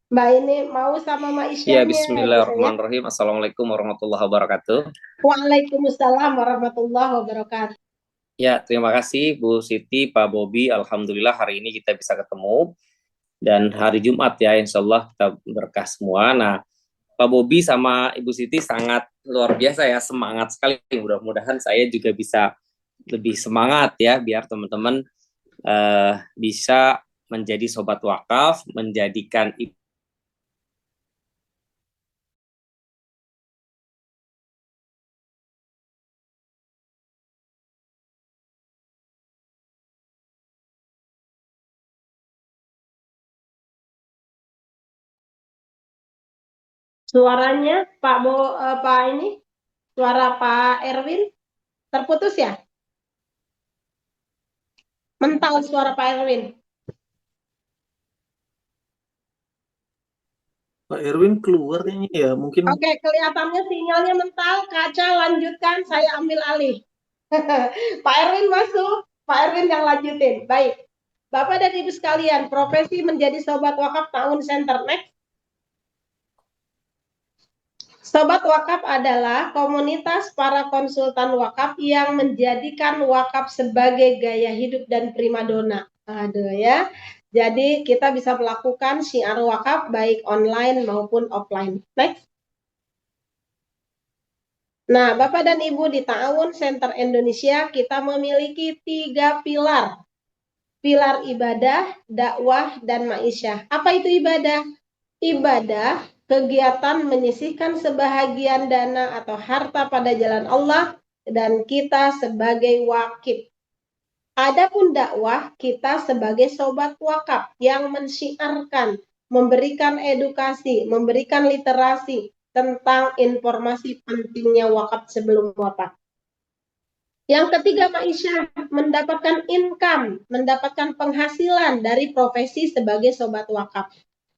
Mbak ini mau sama Ya, Maisyahnya. bismillahirrahmanirrahim. Assalamualaikum warahmatullahi wabarakatuh. Waalaikumsalam warahmatullahi wabarakatuh. Ya, terima kasih Bu Siti, Pak Bobi. Alhamdulillah hari ini kita bisa ketemu. Dan hari Jumat ya, insya Allah kita berkah semua. Nah, Pak Bobi sama Ibu Siti sangat luar biasa ya, semangat sekali. Mudah-mudahan saya juga bisa lebih semangat ya, biar teman-teman bisa menjadi sobat wakaf, menjadikan Suaranya Pak ini, suara Pak Erwin terputus ya? Mental suara Pak Erwin. Pak Erwin keluar kayaknya ya, mungkin. Oke, kelihatannya sinyalnya mental. Kaca lanjutkan, saya ambil alih. Pak Erwin masuk, Pak Erwin yang lanjutin. Baik, Bapak dan Ibu sekalian, profesi menjadi sobat wakaf tahun center next. Sobat Wakaf adalah komunitas para konsultan wakaf yang menjadikan wakaf sebagai gaya hidup dan primadona. Aduh ya. Jadi kita bisa melakukan syiar wakaf baik online maupun offline. Next. Nah, Bapak dan Ibu, di Ta'awun Center Indonesia kita memiliki 3 pilar. Pilar ibadah, dakwah, dan ma'isyah. Apa itu ibadah? Ibadah kegiatan menyisihkan sebahagian dana atau harta pada jalan Allah dan kita sebagai wakif. Adapun dakwah, kita sebagai sobat wakaf yang mensyiarkan, memberikan edukasi, memberikan literasi tentang informasi pentingnya wakaf sebelum wafat. Yang ketiga, ma'isyah, mendapatkan income, mendapatkan penghasilan dari profesi sebagai sobat wakaf.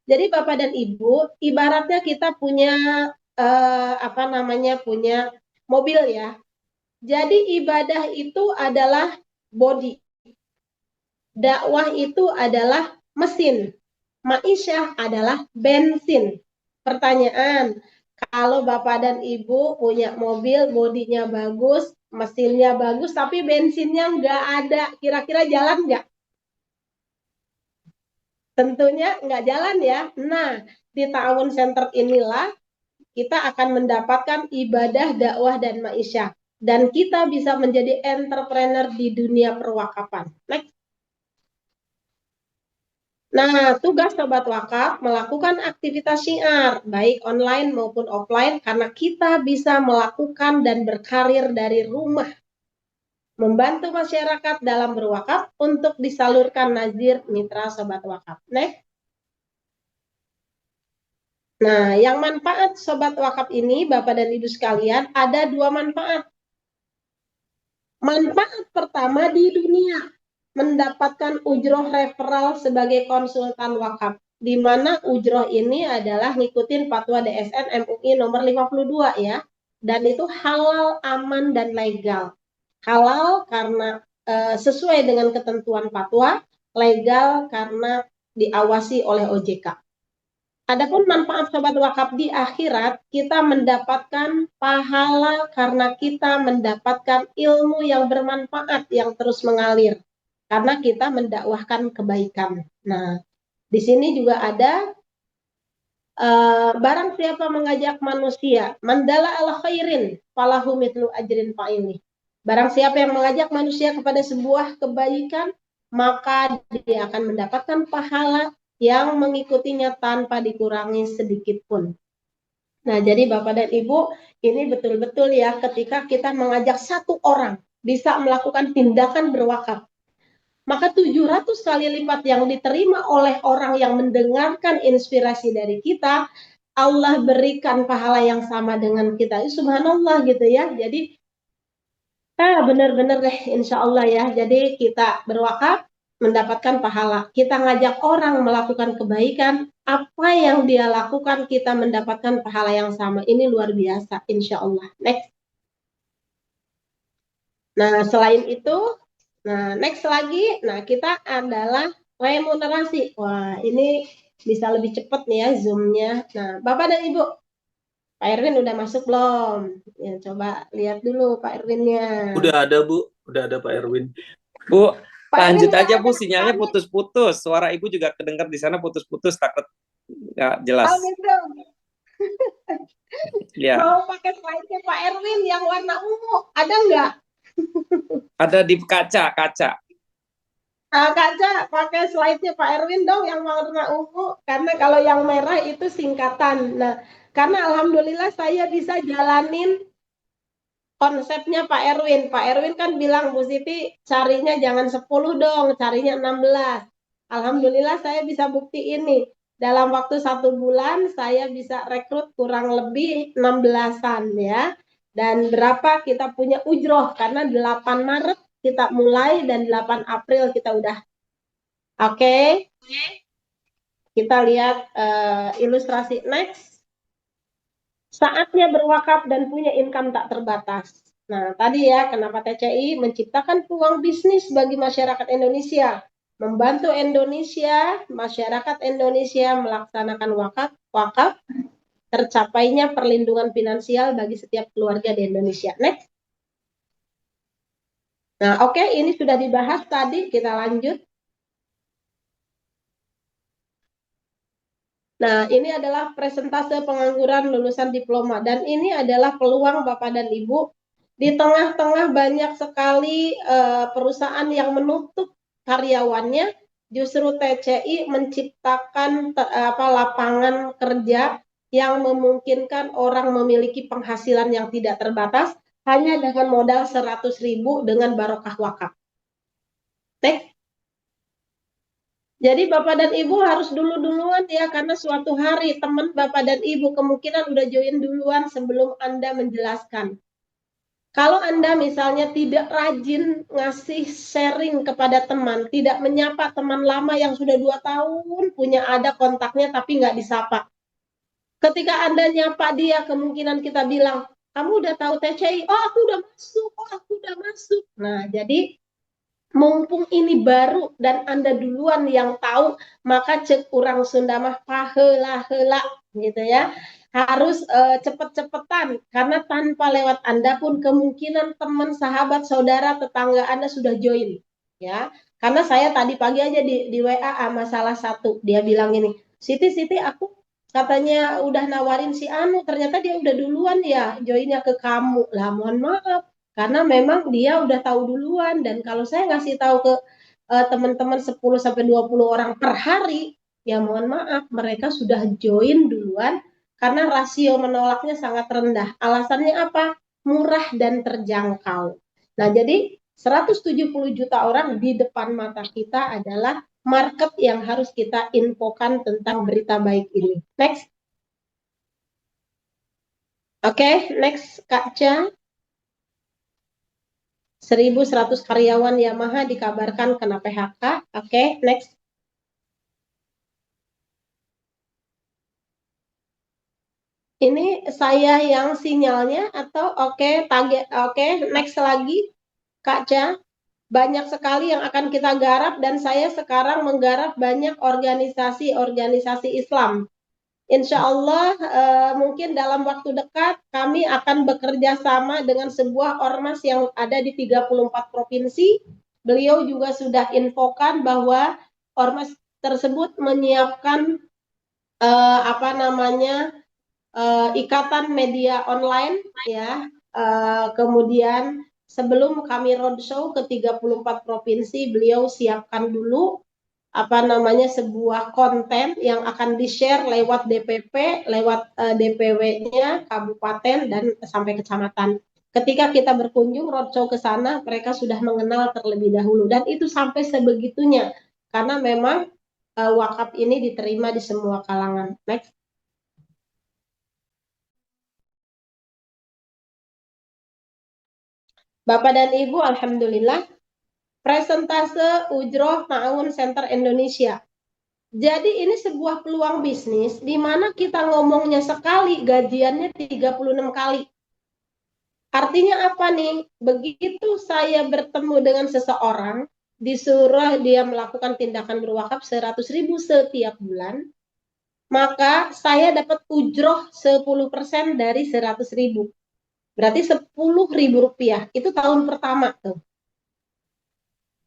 Jadi Bapak dan Ibu, ibaratnya kita punya punya mobil ya. Jadi ibadah itu adalah body. Dakwah itu adalah mesin. Ma'isyah adalah bensin. Pertanyaan, kalau Bapak dan Ibu punya mobil, bodinya bagus, mesinnya bagus, tapi bensinnya nggak ada, kira-kira jalan nggak? Tentunya nggak jalan ya. Nah, di Ta'awun Center inilah kita akan mendapatkan ibadah, dakwah, dan ma'isyah. Dan kita bisa menjadi entrepreneur di dunia perwakafan. Next. Nah, tugas Sobat Wakaf melakukan aktivitas syiar, baik online maupun offline, karena kita bisa melakukan dan berkarir dari rumah. Membantu masyarakat dalam berwakaf untuk disalurkan nazir mitra Sobat Wakaf. Next. Nah, yang manfaat Sobat Wakaf ini, Bapak dan Ibu sekalian, ada 2 manfaat. Manfaat pertama di dunia, mendapatkan ujroh referral sebagai konsultan wakaf, di mana ujroh ini adalah ngikutin fatwa DSN MUI nomor 52 ya, dan itu halal, aman, dan legal. Halal karena sesuai dengan ketentuan fatwa, legal karena diawasi oleh OJK. Adapun manfaat Sobat Wakaf di akhirat, kita mendapatkan pahala karena kita mendapatkan ilmu yang bermanfaat yang terus mengalir. Karena kita mendakwahkan kebaikan. Nah, di sini juga ada barang siapa mengajak manusia, mandala ala khairin, falahu mitlu ajrin fa'ili. Barang siapa yang mengajak manusia kepada sebuah kebaikan, maka dia akan mendapatkan pahala yang mengikutinya tanpa dikurangi sedikit pun. Nah, jadi Bapak dan Ibu, ini betul-betul ya ketika kita mengajak satu orang bisa melakukan tindakan berwakaf, maka 700 kali lipat yang diterima oleh orang yang mendengarkan inspirasi dari kita, Allah berikan pahala yang sama dengan kita. Subhanallah gitu ya. Jadi benar-benar deh insya Allah ya. Jadi kita berwakaf mendapatkan pahala. Kita ngajak orang melakukan kebaikan, apa yang dia lakukan kita mendapatkan pahala yang sama. Ini luar biasa insya Allah. Next. Nah, selain itu, next lagi, kita adalah remunerasi. Wah, ini bisa lebih cepat nih ya Zoom-nya. Nah, Bapak dan Ibu, Pak Erwin udah masuk belum? Ya, coba lihat dulu Pak Erwinnya. Udah ada, Bu. Udah ada Pak Erwin. Bu, Pak lanjut Erwin aja nggak Bu, ada sinyalnya suaranya. putus-putus. Suara Ibu juga kedengar di sana putus-putus, takut nggak jelas. Oh gitu. Ya, Mau pakai slide-nya Pak Erwin yang warna ungu, ada nggak? ada di kaca. Kaca, pakai slide-nya Pak Erwin dong yang warna ungu, karena kalau yang merah itu singkatan. Nah, karena alhamdulillah saya bisa jalanin konsepnya Pak Erwin. Pak Erwin kan bilang, Bu Siti carinya jangan 10 dong, carinya 16. Alhamdulillah saya bisa bukti ini. Dalam waktu 1 bulan saya bisa rekrut kurang lebih 16-an ya. Dan berapa kita punya ujroh, karena 8 Maret kita mulai dan 8 April kita udah. Oke. Kita lihat ilustrasi next. Saatnya berwakaf dan punya income tak terbatas. Nah, tadi ya, kenapa TCI menciptakan peluang bisnis bagi masyarakat Indonesia, membantu Indonesia, masyarakat Indonesia melaksanakan wakaf, tercapainya perlindungan finansial bagi setiap keluarga di Indonesia. Next. Nah, oke, ini sudah dibahas tadi, kita lanjut. Nah, ini adalah persentase pengangguran lulusan diploma, dan ini adalah peluang Bapak dan Ibu. Di tengah-tengah banyak sekali perusahaan yang menutup karyawannya, justru TCI menciptakan lapangan kerja yang memungkinkan orang memiliki penghasilan yang tidak terbatas hanya dengan modal 100.000 dengan barokah wakaf. Next. Jadi Bapak dan Ibu harus duluan ya, karena suatu hari teman Bapak dan Ibu kemungkinan udah join duluan sebelum Anda menjelaskan. Kalau Anda misalnya tidak rajin ngasih sharing kepada teman, tidak menyapa teman lama yang sudah 2 tahun, punya ada kontaknya tapi nggak disapa. Ketika Anda nyapa dia, kemungkinan kita bilang, kamu udah tahu TCI? Oh, aku udah masuk. Nah, jadi mumpung ini baru dan Anda duluan yang tahu, maka cek urang Sunda mah paheula-heula gitu ya. Harus cepet-cepetan, karena tanpa lewat Anda pun kemungkinan teman, sahabat, saudara, tetangga Anda sudah join ya. Karena saya tadi pagi aja di WA sama salah satu, dia bilang ini, Siti aku katanya udah nawarin si Anu, ternyata dia udah duluan ya joinnya ke kamu. Lah mohon maaf, karena memang dia udah tahu duluan, dan kalau saya ngasih tahu ke teman-teman 10 sampai 20 orang per hari, ya mohon maaf mereka sudah join duluan karena rasio menolaknya sangat rendah. Alasannya apa? Murah dan terjangkau. Nah, jadi 170 juta orang di depan mata kita adalah market yang harus kita infokan tentang berita baik ini. Next. Oke, next Kak Cha. 1.100 karyawan Yamaha dikabarkan kena PHK. Oke, next. Ini saya yang sinyalnya atau oke, target oke, next lagi Kak Cha. Banyak sekali yang akan kita garap dan saya sekarang menggarap banyak organisasi-organisasi Islam. Insya Allah mungkin dalam waktu dekat kami akan bekerja sama dengan sebuah ormas yang ada di 34 provinsi. Beliau juga sudah infokan bahwa ormas tersebut menyiapkan ikatan media online ya. Kemudian sebelum kami roadshow ke 34 provinsi, beliau siapkan dulu sebuah konten yang akan di-share lewat DPP, lewat DPW-nya, kabupaten, dan sampai kecamatan. Ketika kita berkunjung roadshow ke sana, mereka sudah mengenal terlebih dahulu. Dan itu sampai sebegitunya, karena memang wakaf ini diterima di semua kalangan. Next. Bapak dan Ibu, alhamdulillah, presentase Ujroh Ta'awun Center Indonesia. Jadi ini sebuah peluang bisnis di mana kita ngomongnya sekali, gajiannya 36 kali. Artinya apa nih? Begitu saya bertemu dengan seseorang, disuruh dia melakukan tindakan berwakaf 100.000 setiap bulan, maka saya dapat ujroh 10% dari 100.000. Berarti 10.000 rupiah. Itu tahun pertama tuh.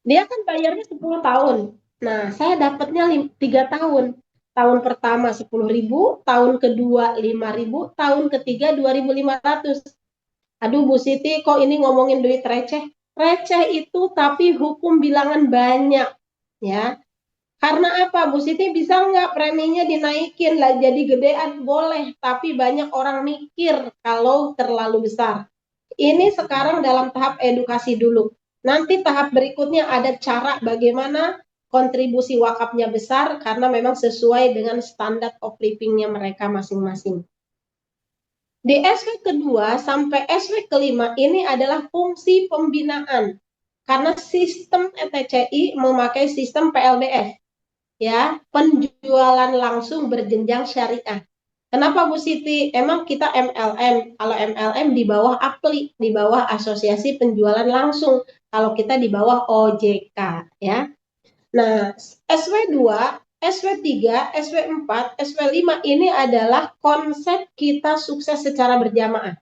Dia kan bayarnya 10 tahun. Nah, saya dapatnya 3 tahun. Tahun pertama 10.000, tahun kedua 5.000, tahun ketiga 2.500. Aduh Bu Siti, kok ini ngomongin duit receh? Receh itu tapi hukum bilangan banyak. Ya. Karena apa? Bu Siti bisa nggak preminya dinaikin lah jadi gedean? Boleh, tapi banyak orang mikir kalau terlalu besar. Ini sekarang dalam tahap edukasi dulu. Nanti tahap berikutnya ada cara bagaimana kontribusi wakafnya besar karena memang sesuai dengan standar of living-nya mereka masing-masing. Di SW kedua sampai SW kelima ini adalah fungsi pembinaan. Karena sistem ETCI memakai sistem PLBS. Ya, penjualan langsung berjenjang syariah. Kenapa Bu Siti? Emang kita MLM. Kalau MLM di bawah APLI, di bawah Asosiasi Penjualan Langsung. Kalau kita di bawah OJK, ya. Nah, SW2, SW3, SW4, SW5 ini adalah konsep kita sukses secara berjamaah.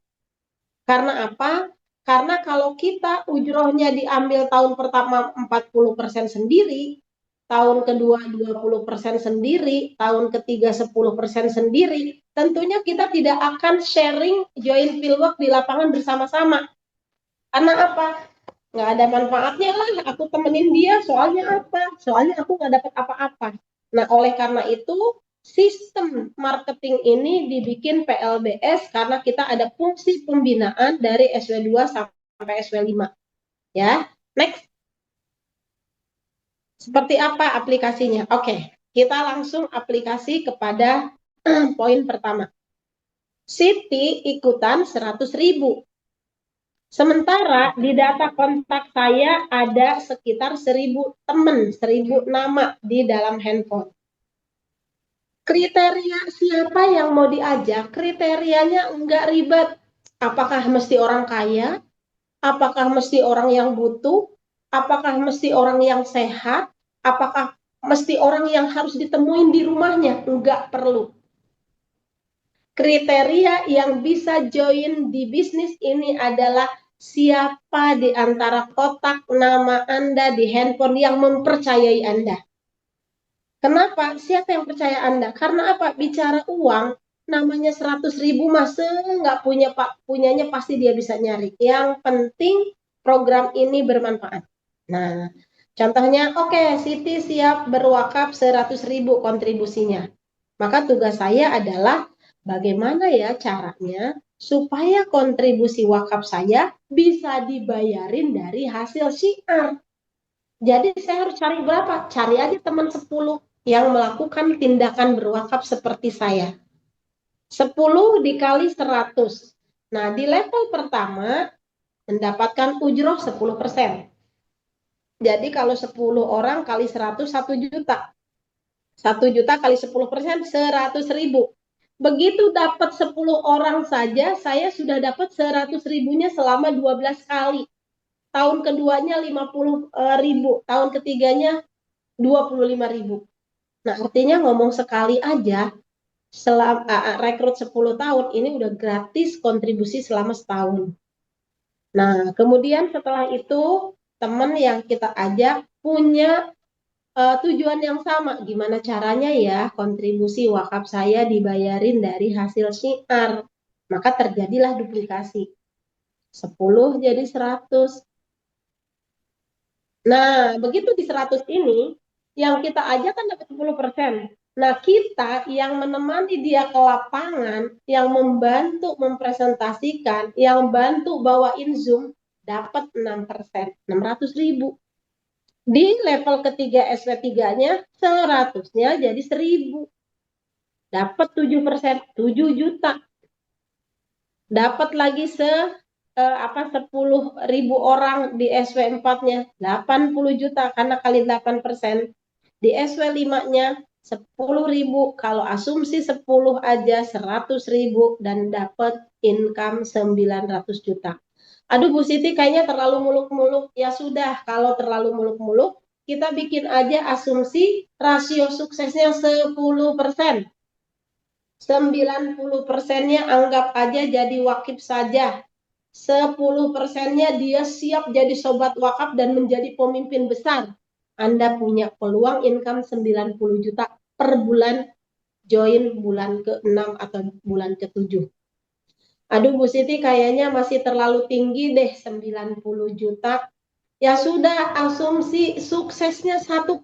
Karena apa? Karena kalau kita ujrohnya diambil tahun pertama 40% sendiri, tahun kedua 20% sendiri, tahun ketiga 10% sendiri, tentunya kita tidak akan sharing joint fieldwork di lapangan bersama-sama. Karena apa? Nggak ada manfaatnya lah, aku temenin dia, soalnya apa? Soalnya aku nggak dapat apa-apa. Nah, oleh karena itu, sistem marketing ini dibikin PLBS karena kita ada fungsi pembinaan dari SW2 sampai SW5. Ya, next. Seperti apa aplikasinya? Oke, kita langsung aplikasi kepada poin pertama. Siti ikutan 100.000. Sementara di data kontak saya ada sekitar 1.000 teman, 1.000 nama di dalam handphone. Kriteria siapa yang mau diajak? Kriterianya enggak ribet. Apakah mesti orang kaya? Apakah mesti orang yang butuh? Apakah mesti orang yang sehat? Apakah mesti orang yang harus ditemuin di rumahnya? Enggak perlu. Kriteria yang bisa join di bisnis ini adalah siapa di antara kotak nama Anda di handphone yang mempercayai Anda. Kenapa? Siapa yang percaya Anda? Karena apa? Bicara uang, namanya 100.000 masa nggak punyanya pasti dia bisa nyari. Yang penting program ini bermanfaat. Nah, Contohnya, oke, Siti siap berwakaf 100.000 kontribusinya. Maka tugas saya adalah bagaimana ya caranya supaya kontribusi wakaf saya bisa dibayarin dari hasil syiar. Jadi saya harus cari berapa? Cari aja teman 10 yang melakukan tindakan berwakaf seperti saya. 10 dikali 100. Nah, di level pertama mendapatkan ujroh 10%. Jadi kalau 10 orang kali 100, 1 juta. 1 juta kali 10%, 100.000. Begitu dapat 10 orang saja, saya sudah dapat 100.000-nya selama 12 kali. Tahun keduanya 50.000, tahun ketiganya 25.000. Nah, artinya ngomong sekali aja, rekrut 10 tahun, ini udah gratis kontribusi selama setahun. Nah, kemudian setelah itu, teman yang kita ajak punya tujuan yang sama. Gimana caranya ya kontribusi wakaf saya dibayarin dari hasil syiar. Maka terjadilah duplikasi. 10 jadi 100. Nah, begitu di 100 ini, yang kita ajak kan dapat 10%. Nah, kita yang menemani dia ke lapangan, yang membantu mempresentasikan, yang bantu bawain Zoom, dapat 6%, 600.000. Di level ketiga SP3-nya, 100-nya jadi 1.000. Dapat 7%, 7 juta. Dapat lagi 10.000 orang di SP4-nya, 80 juta karena kali 8%. Di SP5-nya 10.000, kalau asumsi 10 aja 100.000 dan dapat income 900 juta. Aduh Bu Siti kayaknya terlalu muluk-muluk. Ya sudah, kalau terlalu muluk-muluk, kita bikin aja asumsi rasio suksesnya 10%. 90%-nya anggap aja jadi wakif saja. 10%-nya dia siap jadi sobat wakaf dan menjadi pemimpin besar. Anda punya peluang income 90 juta per bulan, join bulan ke-6 atau bulan ke-7. Aduh Bu Siti kayaknya masih terlalu tinggi deh 90 juta. Ya sudah, asumsi suksesnya 1%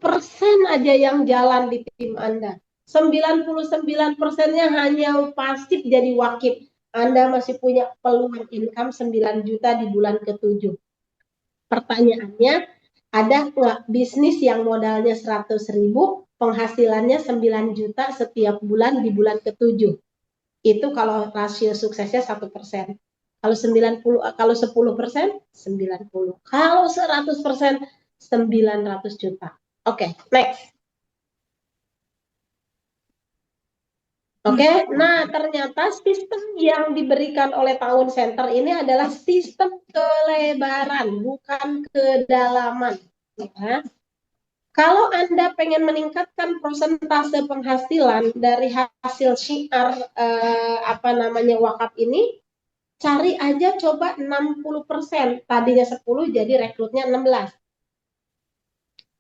aja yang jalan di tim Anda. 99%-nya hanya pasif jadi wakif. Anda masih punya peluang income 9 juta di bulan ke-7. Pertanyaannya, ada nggak bisnis yang modalnya 100.000, penghasilannya 9 juta setiap bulan di bulan ke-7? Itu kalau rasio suksesnya 1%. Kalau 10%, 90. Kalau 100%, 900 juta. Oke, next. Oke, nah ternyata sistem yang diberikan oleh Tahun Center ini adalah sistem kelebaran, bukan kedalaman. Ya. Kalau Anda pengen meningkatkan persentase penghasilan dari hasil syiar wakaf ini, cari aja coba 60%. Tadinya 10 jadi rekrutnya 16.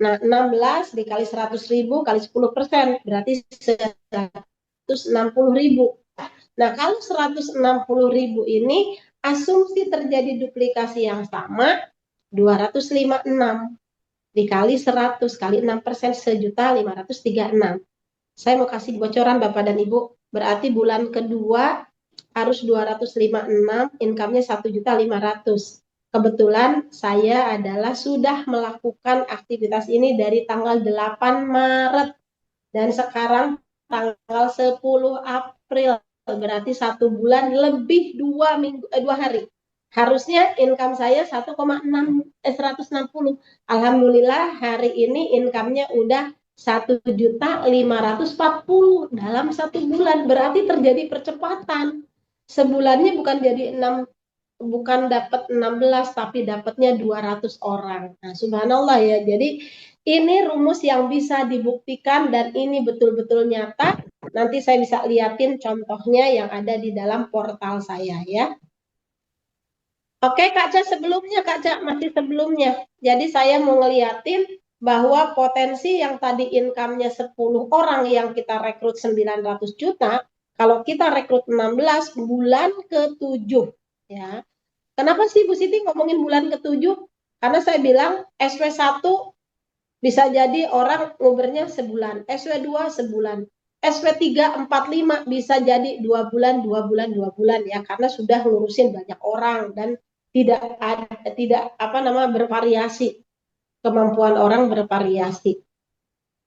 Nah, 16 dikali 100.000 kali 10%, berarti 160.000. Nah, kalau 160.000 ini asumsi terjadi duplikasi yang sama, 256 dikali 100 kali 6%, 1.536. Saya mau kasih bocoran Bapak dan Ibu, berarti bulan kedua harus 256, income-nya 1.500.000. Kebetulan saya adalah sudah melakukan aktivitas ini dari tanggal 8 Maret dan sekarang tanggal 10 April, berarti 1 bulan lebih 2 hari. Harusnya income saya 160. Alhamdulillah hari ini income-nya udah 1.540 dalam 1 bulan. Berarti terjadi percepatan. Sebulannya bukan jadi 6, bukan dapat 16 tapi dapatnya 200 orang. Nah, subhanallah ya. Jadi ini rumus yang bisa dibuktikan dan ini betul-betul nyata. Nanti saya bisa liatin contohnya yang ada di dalam portal saya ya. Oke Kak Ca, sebelumnya Kak Ca, masih sebelumnya. Jadi saya mau ngeliatin bahwa potensi yang tadi income-nya 10 orang yang kita rekrut 900 juta, kalau kita rekrut 16 bulan ke-7 ya. Kenapa sih Bu Siti ngomongin bulan ke-7? Karena saya bilang SP1 Bisa jadi orang ngubernya sebulan, SW2 sebulan, SW3 4-5 bisa jadi 2 bulan, 2 bulan, 2 bulan ya, karena sudah ngurusin banyak orang dan tidak bervariasi, kemampuan orang bervariasi.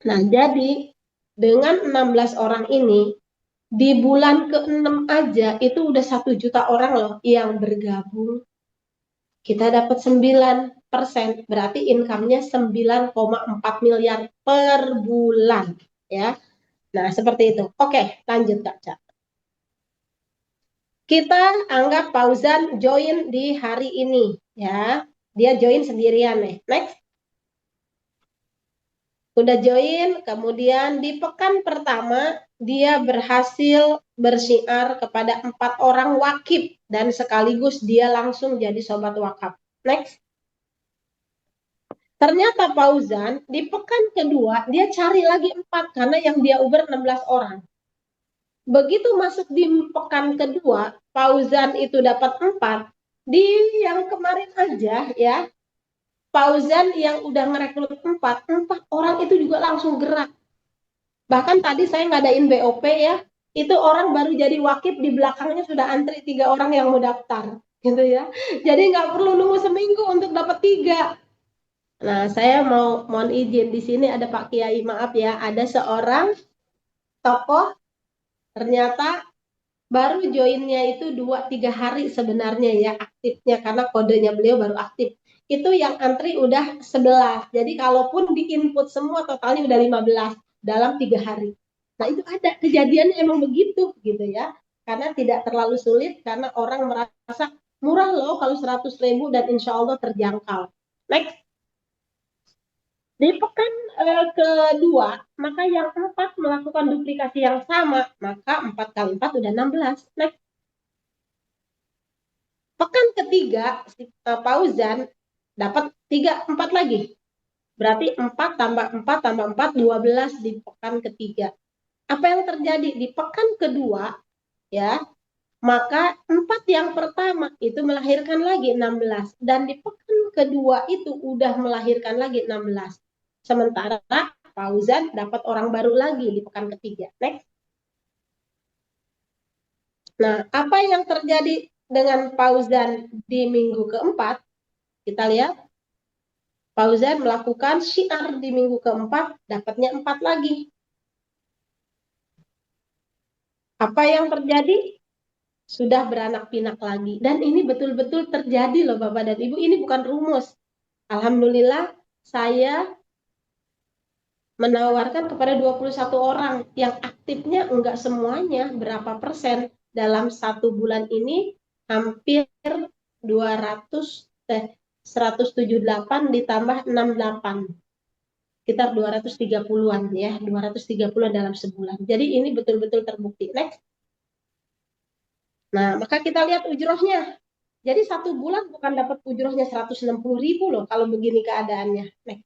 Nah, jadi dengan 16 orang ini di bulan ke-6 aja itu udah 1 juta orang loh yang bergabung. Kita dapat 9%, berarti income-nya 9,4 miliar per bulan ya. Nah, seperti itu. Oke, lanjut Kak Ca. Kita anggap Fauzan join di hari ini ya. Dia join sendirian nih. Next. Udah join, kemudian di pekan pertama dia berhasil bersyiar kepada 4 orang wakif dan sekaligus dia langsung jadi sobat wakaf. Next. Ternyata Fauzan di pekan kedua dia cari lagi 4 karena yang dia uber 16 orang. Begitu masuk di pekan kedua, Fauzan itu dapat 4. Di yang kemarin aja ya, Fauzan yang udah ngerekrut 4 orang itu juga langsung gerak. Bahkan tadi saya ngadain BOP ya, itu orang baru jadi wakif di belakangnya sudah antri 3 orang yang mau daftar, gitu ya. Jadi nggak perlu nunggu seminggu untuk dapat 3. Nah, saya mohon izin di sini ada Pak Kiai, maaf ya, ada seorang tokoh ternyata baru joinnya itu 2-3 hari sebenarnya ya aktifnya karena kodenya beliau baru aktif. Itu yang antri udah 11. Jadi kalaupun di input semua totalnya udah 15 dalam 3 hari. Nah, itu ada kejadiannya emang begitu gitu ya. Karena tidak terlalu sulit karena orang merasa murah loh kalau 100.000 dan insya Allah terjangkau. Next. Di pekan kedua, maka yang 4 melakukan duplikasi yang sama, maka 4 kali 4 udah 16. Next. Pekan ketiga, Fauzan dapat 4 lagi. Berarti 4 tambah 4 tambah 4, 12 di pekan ketiga. Apa yang terjadi? Di pekan kedua, ya, maka 4 yang pertama itu melahirkan lagi 16. Dan di pekan kedua itu udah melahirkan lagi 16. Sementara Fauzan dapat orang baru lagi di pekan ketiga. Next. Nah, apa yang terjadi dengan Fauzan di minggu keempat? Kita lihat. Fauzan melakukan syiar di minggu keempat, dapatnya 4 lagi. Apa yang terjadi? Sudah beranak pinak lagi. Dan ini betul-betul terjadi loh Bapak dan Ibu. Ini bukan rumus. Alhamdulillah saya menawarkan kepada 21 orang yang aktifnya enggak semuanya, berapa persen dalam 1 bulan ini hampir 178 ditambah 68. Sekitar 230-an ya, 230-an dalam sebulan. Jadi ini betul-betul terbukti. Next. Nah, maka kita lihat ujrohnya. Jadi 1 bulan bukan dapat ujrohnya 160.000 loh kalau begini keadaannya. Next.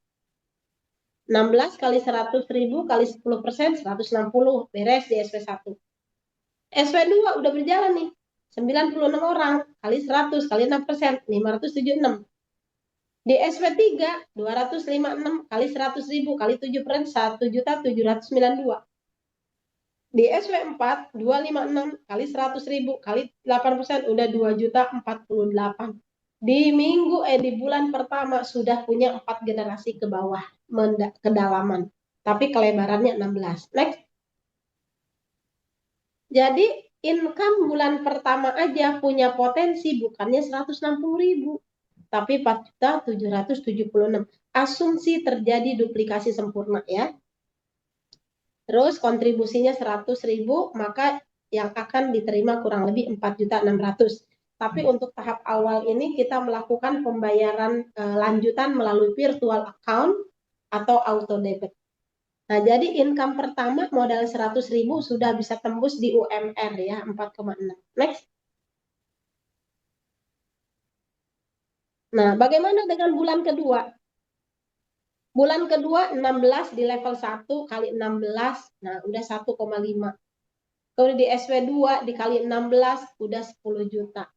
16 kali 100.000 kali 10%, 160, beres di SV1. SV2 udah berjalan nih, 96 orang kali 100 kali 6%, 576. Di SV3, 256 kali 100.000 kali 7%, 1.792. Di SV4, 256 kali 100.000 kali 8%, udah 2.048. Di bulan pertama sudah punya 4 generasi ke bawah, kedalaman. Tapi kelebarannya 16. Next. Jadi income bulan pertama aja punya potensi bukannya 160.000, tapi 4.776. Asumsi terjadi duplikasi sempurna ya. Terus kontribusinya 100.000, maka yang akan diterima kurang lebih 4.600.000. Tapi untuk tahap awal ini kita melakukan pembayaran lanjutan melalui virtual account atau auto debit. Nah, jadi income pertama modal 100.000 sudah bisa tembus di UMR ya, 4,6. Next. Nah, bagaimana dengan bulan kedua? Bulan kedua 16 di level 1 kali 16, nah udah 1,5. Kemudian di SV2 dikali 16 udah 10 juta.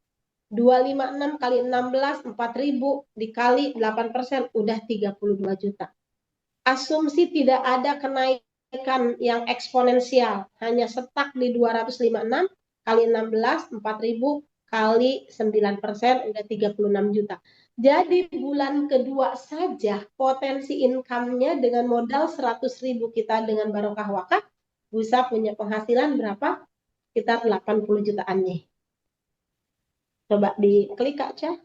256 kali 16, 4.000 dikali 8% udah 32 juta. asumsi tidak ada kenaikan yang eksponensial, hanya stuck di 256 kali 16, 4.000 kali 9%, udah 36 juta. Jadi bulan kedua saja potensi income-nya dengan modal 100.000 kita dengan barokah wakaf bisa punya penghasilan berapa? Sekitar 80 jutaan nih. Coba diklik aja.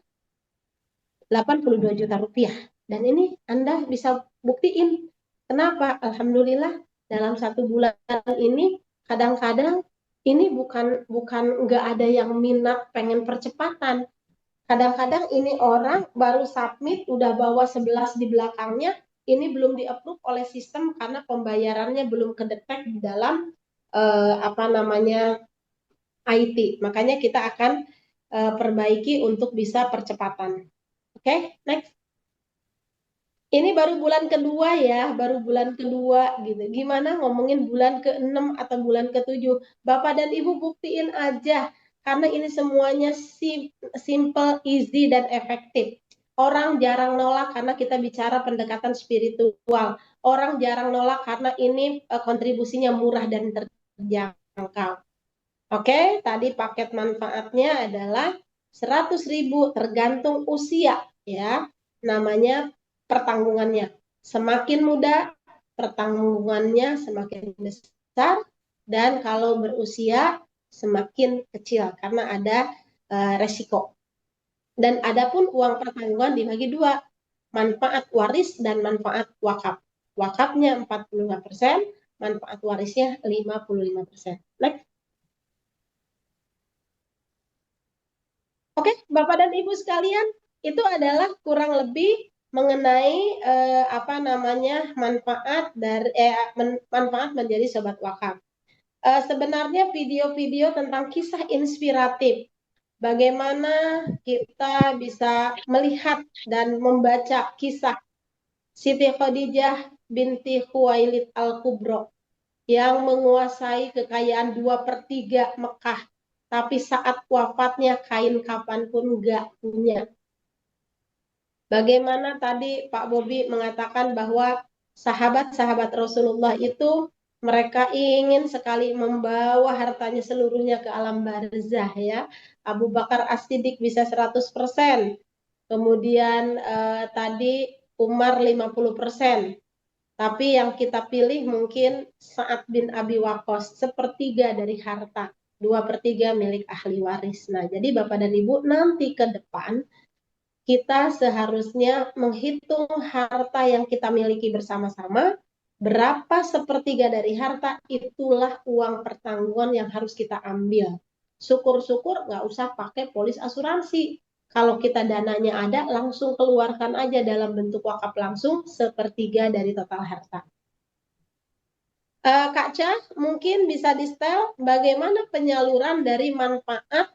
82 juta rupiah. Dan ini Anda bisa buktiin. Kenapa? Alhamdulillah dalam 1 bulan ini kadang-kadang ini bukan nggak ada yang minat pengen percepatan. Kadang-kadang ini orang baru submit udah bawa 11 di belakangnya, ini belum di-approve oleh sistem karena pembayarannya belum kedetek di dalam IT. Makanya kita akan perbaiki untuk bisa percepatan. Oke, next. Ini baru bulan kedua ya, baru bulan kedua gitu. Gimana ngomongin bulan ke-6 atau bulan ke-7? Bapak dan Ibu buktiin aja, karena ini semuanya simple, easy, dan efektif. Orang jarang nolak karena kita bicara pendekatan spiritual. Orang jarang nolak karena ini kontribusinya murah dan terjangkau. Oke, tadi paket manfaatnya adalah 100.000 tergantung usia ya. Namanya pertanggungannya. Semakin muda, pertanggungannya semakin besar, dan kalau berusia semakin kecil karena ada resiko. Dan adapun uang pertanggungan dibagi dua, manfaat waris dan manfaat wakaf. Wakafnya 45%, manfaat warisnya 55%. Next. Oke, Bapak dan Ibu sekalian, itu adalah kurang lebih mengenai manfaat dari manfaat menjadi sobat wakaf. Sebenarnya video-video tentang kisah inspiratif, bagaimana kita bisa melihat dan membaca kisah Siti Khadijah binti Khuwailid Al-Kubro yang menguasai kekayaan 2/3 Mekah, tapi saat wafatnya kain kafan pun nggak punya. Bagaimana tadi Pak Bobi mengatakan bahwa sahabat-sahabat Rasulullah itu mereka ingin sekali membawa hartanya seluruhnya ke alam barzah ya. Abu Bakar As-Siddiq bisa 100%. Kemudian tadi Umar 50%. Tapi yang kita pilih mungkin Sa'ad bin Abi Waqqas, 1/3 dari harta, 2/3 milik ahli waris. Nah, jadi Bapak dan Ibu nanti ke depan kita seharusnya menghitung harta yang kita miliki bersama-sama, berapa 1/3 dari harta, itulah uang pertanggungan yang harus kita ambil. Syukur-syukur nggak usah pakai polis asuransi. Kalau kita dananya ada, langsung keluarkan aja dalam bentuk wakaf langsung 1/3 dari total harta. Kak Cha, mungkin bisa di-setel bagaimana penyaluran dari manfaat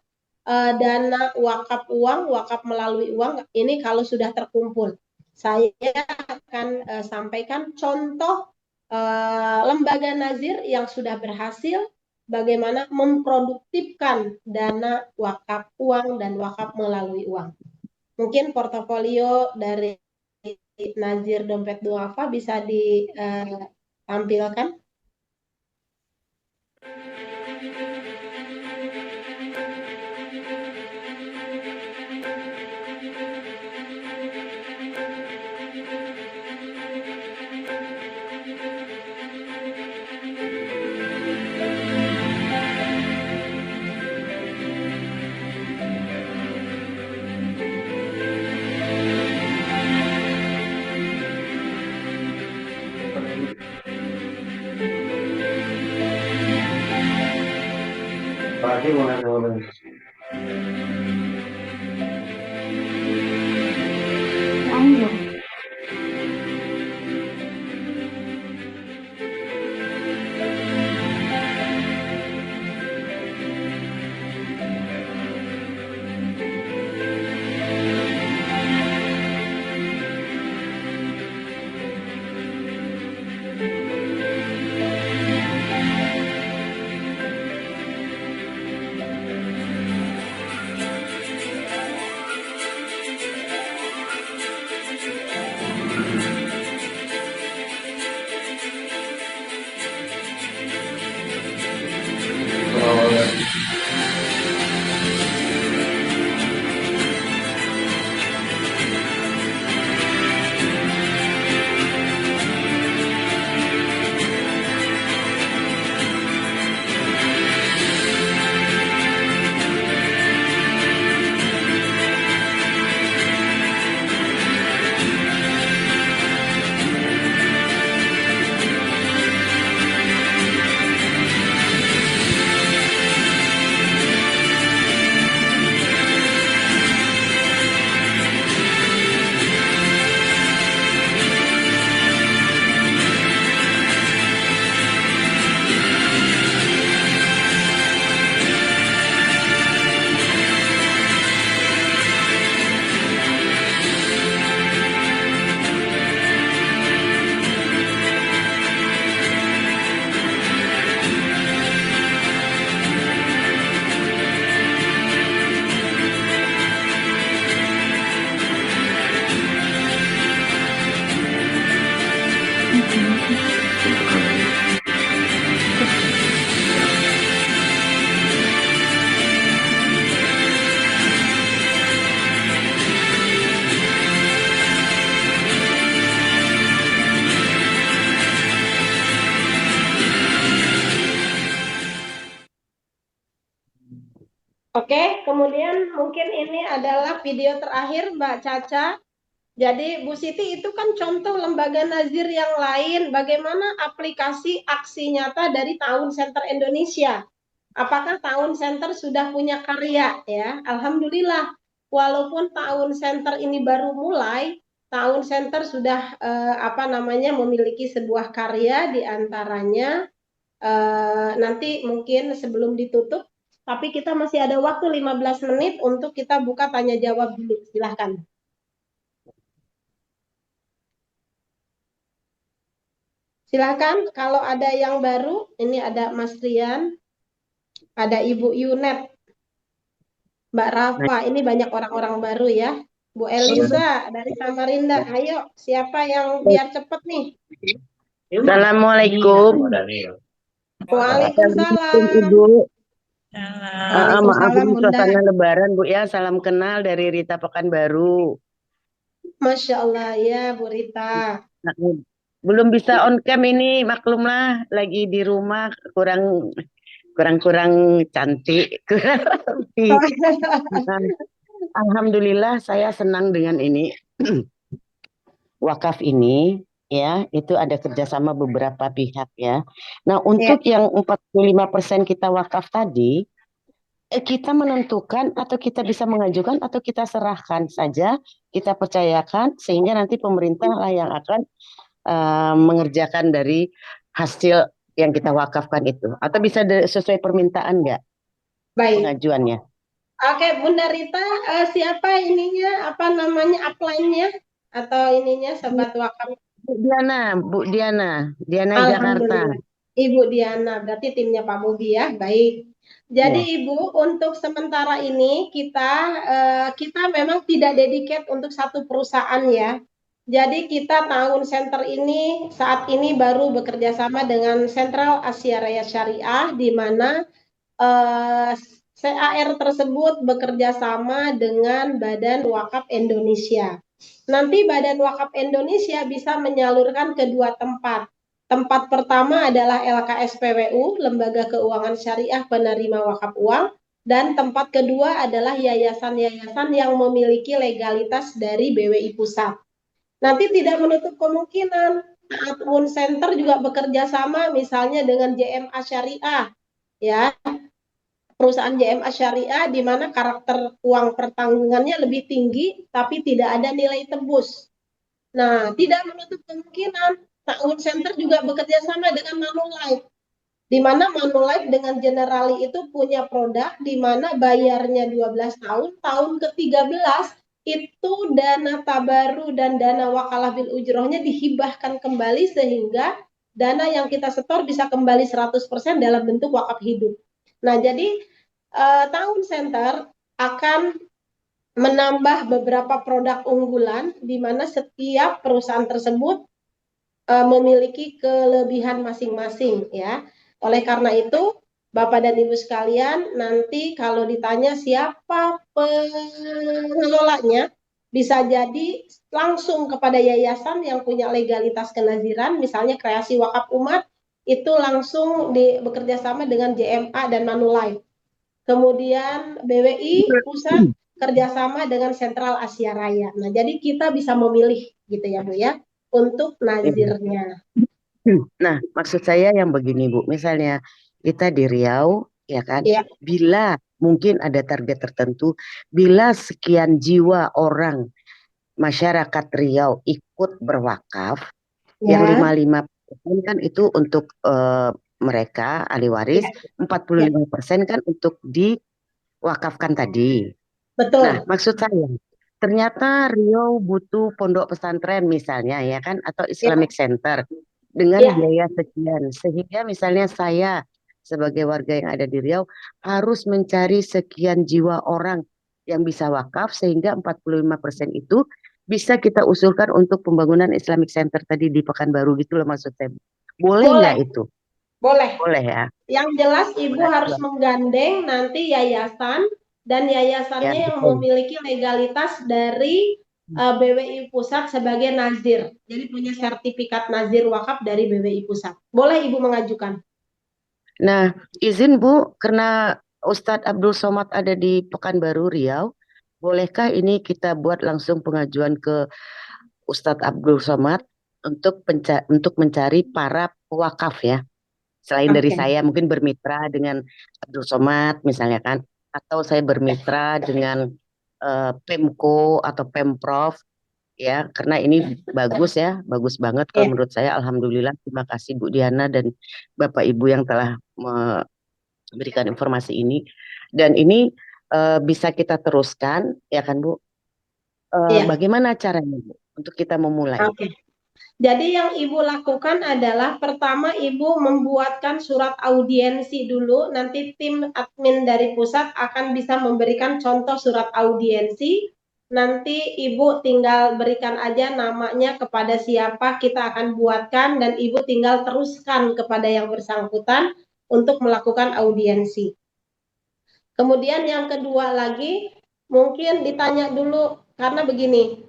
dana wakaf uang, wakaf melalui uang ini kalau sudah terkumpul. Saya akan sampaikan contoh lembaga nazir yang sudah berhasil bagaimana memproduktifkan dana wakaf uang dan wakaf melalui uang. Mungkin portofolio dari Nazir Dompet Duafa bisa ditampilkan. Pagi mana boleh. Oke, kemudian mungkin ini adalah video terakhir Mbak Caca. Jadi Bu Siti itu kan contoh lembaga nazir yang lain, bagaimana aplikasi aksi nyata dari Tahun Center Indonesia. Apakah Tahun Center sudah punya karya ya? Alhamdulillah, walaupun Tahun Center ini baru mulai, Tahun Center sudah memiliki sebuah karya di antaranya nanti mungkin sebelum ditutup, tapi kita masih ada waktu 15 menit untuk kita buka tanya jawab dulu. Silahkan. Silakan, kalau ada yang baru, ini ada Mas Rian, ada Ibu Yunet, Mbak Rafa, ini banyak orang-orang baru ya. Bu Eliza dari Samarinda, ayo siapa yang biar cepet nih? Assalamualaikum. Waalaikumsalam. Ibu. Maaf Waalaikumsalam, ini Bunda. suasana Lebaran Bu ya. Salam kenal dari Rita Pekanbaru. Masya Allah ya Bu Rita. Nah, belum bisa on cam ini, maklumlah lagi di rumah kurang cantik. Alhamdulillah saya senang dengan ini. Wakaf ini ya, itu ada kerjasama beberapa pihak ya. Nah, untuk yang 45% kita wakaf tadi, kita menentukan atau kita bisa mengajukan atau kita serahkan saja, kita percayakan sehingga nanti pemerintah lah yang akan mengerjakan dari hasil yang kita wakafkan itu. Atau bisa sesuai permintaan nggak Baik. pengajuannya? Oke, Bunda Rita, siapa ininya, upline-nya atau ininya sobat wakaf? Bu Diana Jakarta. Ibu Diana, berarti timnya Pak Bobi ya, baik. Jadi Ibu, untuk sementara ini kita memang tidak dedicate untuk satu perusahaan ya. Jadi kita Tahun Center ini saat ini baru bekerja sama dengan Sentral Asia Raya Syariah, di mana CAR tersebut bekerja sama dengan Badan Wakaf Indonesia. Nanti Badan Wakaf Indonesia bisa menyalurkan kedua tempat. Tempat pertama adalah LKSPWU, Lembaga Keuangan Syariah Penerima Wakaf Uang, dan tempat kedua adalah yayasan-yayasan yang memiliki legalitas dari BWI Pusat. Nanti tidak menutup kemungkinan Tahun Center juga bekerja sama misalnya dengan JMA Syariah, ya. Perusahaan JMA Syariah di mana karakter uang pertanggungannya lebih tinggi tapi tidak ada nilai tebus. Nah, tidak menutup kemungkinan Tahun Center juga bekerja sama dengan Manulife, di mana Manulife dengan Generali itu punya produk di mana bayarnya 12 tahun, tahun ke-13 itu dana tabaru dan dana wakalah bil ujrohnya dihibahkan kembali sehingga dana yang kita setor bisa kembali 100% dalam bentuk wakaf hidup. Nah, jadi Tahun Center akan menambah beberapa produk unggulan di mana setiap perusahaan tersebut memiliki kelebihan masing-masing ya. Oleh karena itu, Bapak dan Ibu sekalian, nanti kalau ditanya siapa pengelolanya, bisa jadi langsung kepada yayasan yang punya legalitas kenaziran, misalnya Kreasi Wakaf Umat, itu langsung bekerja sama dengan JMA dan Manulife. Kemudian BWI Pusat kerjasama dengan Sentral Asia Raya. Nah, jadi kita bisa memilih gitu ya Bu ya, untuk nazirnya. Nah, maksud saya yang begini Bu, misalnya kita di Riau, ya kan? Ya. Bila mungkin ada target tertentu, bila sekian jiwa orang masyarakat Riau ikut berwakaf, yang 55% kan itu untuk mereka ahli waris, 45% kan untuk diwakafkan tadi. Betul. Nah, maksud saya, ternyata Riau butuh pondok pesantren misalnya, ya kan, atau Islamic Center dengan biaya sekian, sehingga misalnya saya sebagai warga yang ada di Riau harus mencari sekian jiwa orang yang bisa wakaf sehingga 45% itu bisa kita usulkan untuk pembangunan Islamic Center tadi di Pekanbaru gitu loh maksud saya. Boleh Boleh, nggak itu? boleh. Boleh ya. Yang jelas Ibu Boleh. harus menggandeng nanti yayasan dan Ya, yayasannya yang betul. memiliki legalitas dari BWI Pusat sebagai nazir. Jadi punya sertifikat nazir wakaf dari BWI Pusat. Boleh Ibu mengajukan. Nah, izin Bu, karena Ustadz Abdul Somad ada di Pekanbaru Riau, bolehkah ini kita buat langsung pengajuan ke Ustadz Abdul Somad untuk mencari para pewakaf ya? Selain dari Oke. saya mungkin bermitra dengan Abdul Somad misalnya kan, atau saya bermitra dengan Pemko atau Pemprov ya, karena ini bagus ya, bagus banget Ya. kalau menurut saya. Alhamdulillah, terima kasih Bu Diana dan Bapak Ibu yang telah memberikan informasi ini. Dan ini bisa kita teruskan ya kan Bu? Iya. Bagaimana caranya Bu untuk kita memulai? Oke. Jadi yang Ibu lakukan adalah pertama Ibu membuatkan surat audiensi dulu, nanti tim admin dari pusat akan bisa memberikan contoh surat audiensi, nanti Ibu tinggal berikan aja namanya kepada siapa kita akan buatkan dan Ibu tinggal teruskan kepada yang bersangkutan untuk melakukan audiensi. Kemudian yang kedua lagi mungkin ditanya dulu karena begini,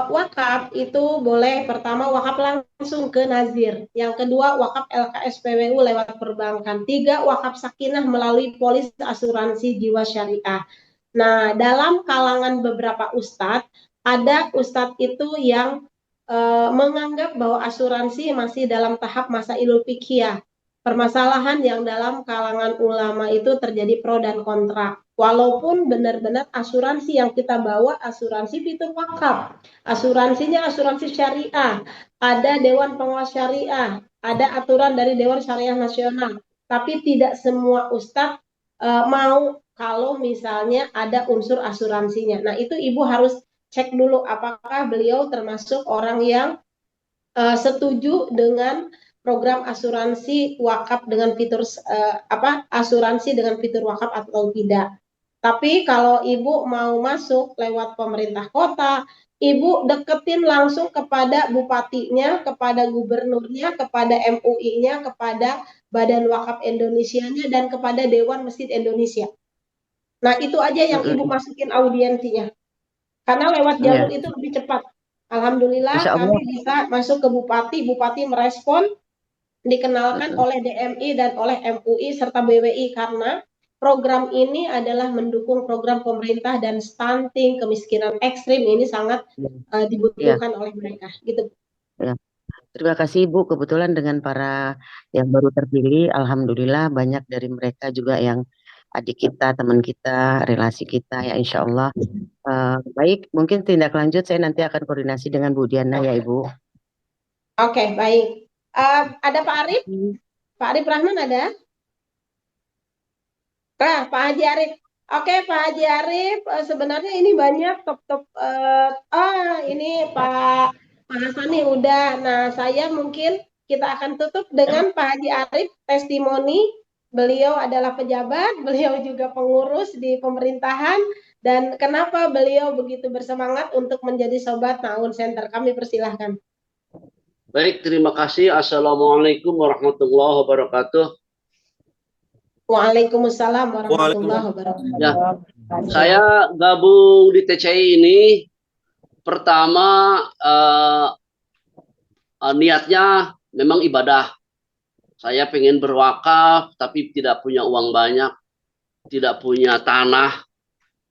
wakaf itu boleh pertama wakaf langsung ke nazir, yang kedua wakaf LKSPWU lewat perbankan, tiga wakaf sakinah melalui polis asuransi jiwa syariah. Nah, dalam kalangan beberapa ustadz, ada ustadz itu yang menganggap bahwa asuransi masih dalam tahap masailul fiqhiyah. Permasalahan yang dalam kalangan ulama itu terjadi pro dan kontra. Walaupun benar-benar asuransi yang kita bawa asuransi fitur wakaf, asuransinya asuransi syariah, ada Dewan Pengawas Syariah, ada aturan dari Dewan Syariah Nasional. Tapi tidak semua ustadz mau kalau misalnya ada unsur asuransinya. Nah, itu Ibu harus cek dulu apakah beliau termasuk orang yang setuju dengan program asuransi wakaf dengan fitur asuransi dengan fitur wakaf atau tidak. Tapi kalau Ibu mau masuk lewat pemerintah kota, Ibu deketin langsung kepada bupatinya, kepada gubernurnya, kepada MUI-nya, kepada Badan Wakaf Indonesianya, dan kepada Dewan Masjid Indonesia. Nah, itu aja yang Ibu masukin audiensinya. Karena lewat jalur itu lebih cepat. Alhamdulillah kami bisa masuk ke bupati, bupati merespon, dikenalkan oleh DMI dan oleh MUI serta BWI karena program ini adalah mendukung program pemerintah dan stunting, kemiskinan ekstrim ini sangat dibutuhkan oleh mereka. Gitu. Ya. Terima kasih Ibu, kebetulan dengan para yang baru terpilih, alhamdulillah banyak dari mereka juga yang adik kita, teman kita, relasi kita ya insya Allah. Baik, mungkin tindak lanjut saya nanti akan koordinasi dengan Bu Diana ya Ibu. Oke, baik. Ada Pak Arif? Pak Arif Rahman ada? Nah, Pak Haji Arif. Oke, Pak Haji Arif, sebenarnya ini banyak top-top. Ini Pak Hasani udah. Nah, saya mungkin kita akan tutup dengan Pak Haji Arif testimoni. Beliau adalah pejabat, beliau juga pengurus di pemerintahan, dan kenapa beliau begitu bersemangat untuk menjadi Sobat Naun Center. Kami persilahkan. Baik, terima kasih. Assalamualaikum warahmatullahi wabarakatuh. Waalaikumsalam warahmatullahi wabarakatuh. Ya, saya gabung di TCI ini pertama niatnya memang ibadah. Saya pengen berwakaf tapi tidak punya uang banyak, tidak punya tanah,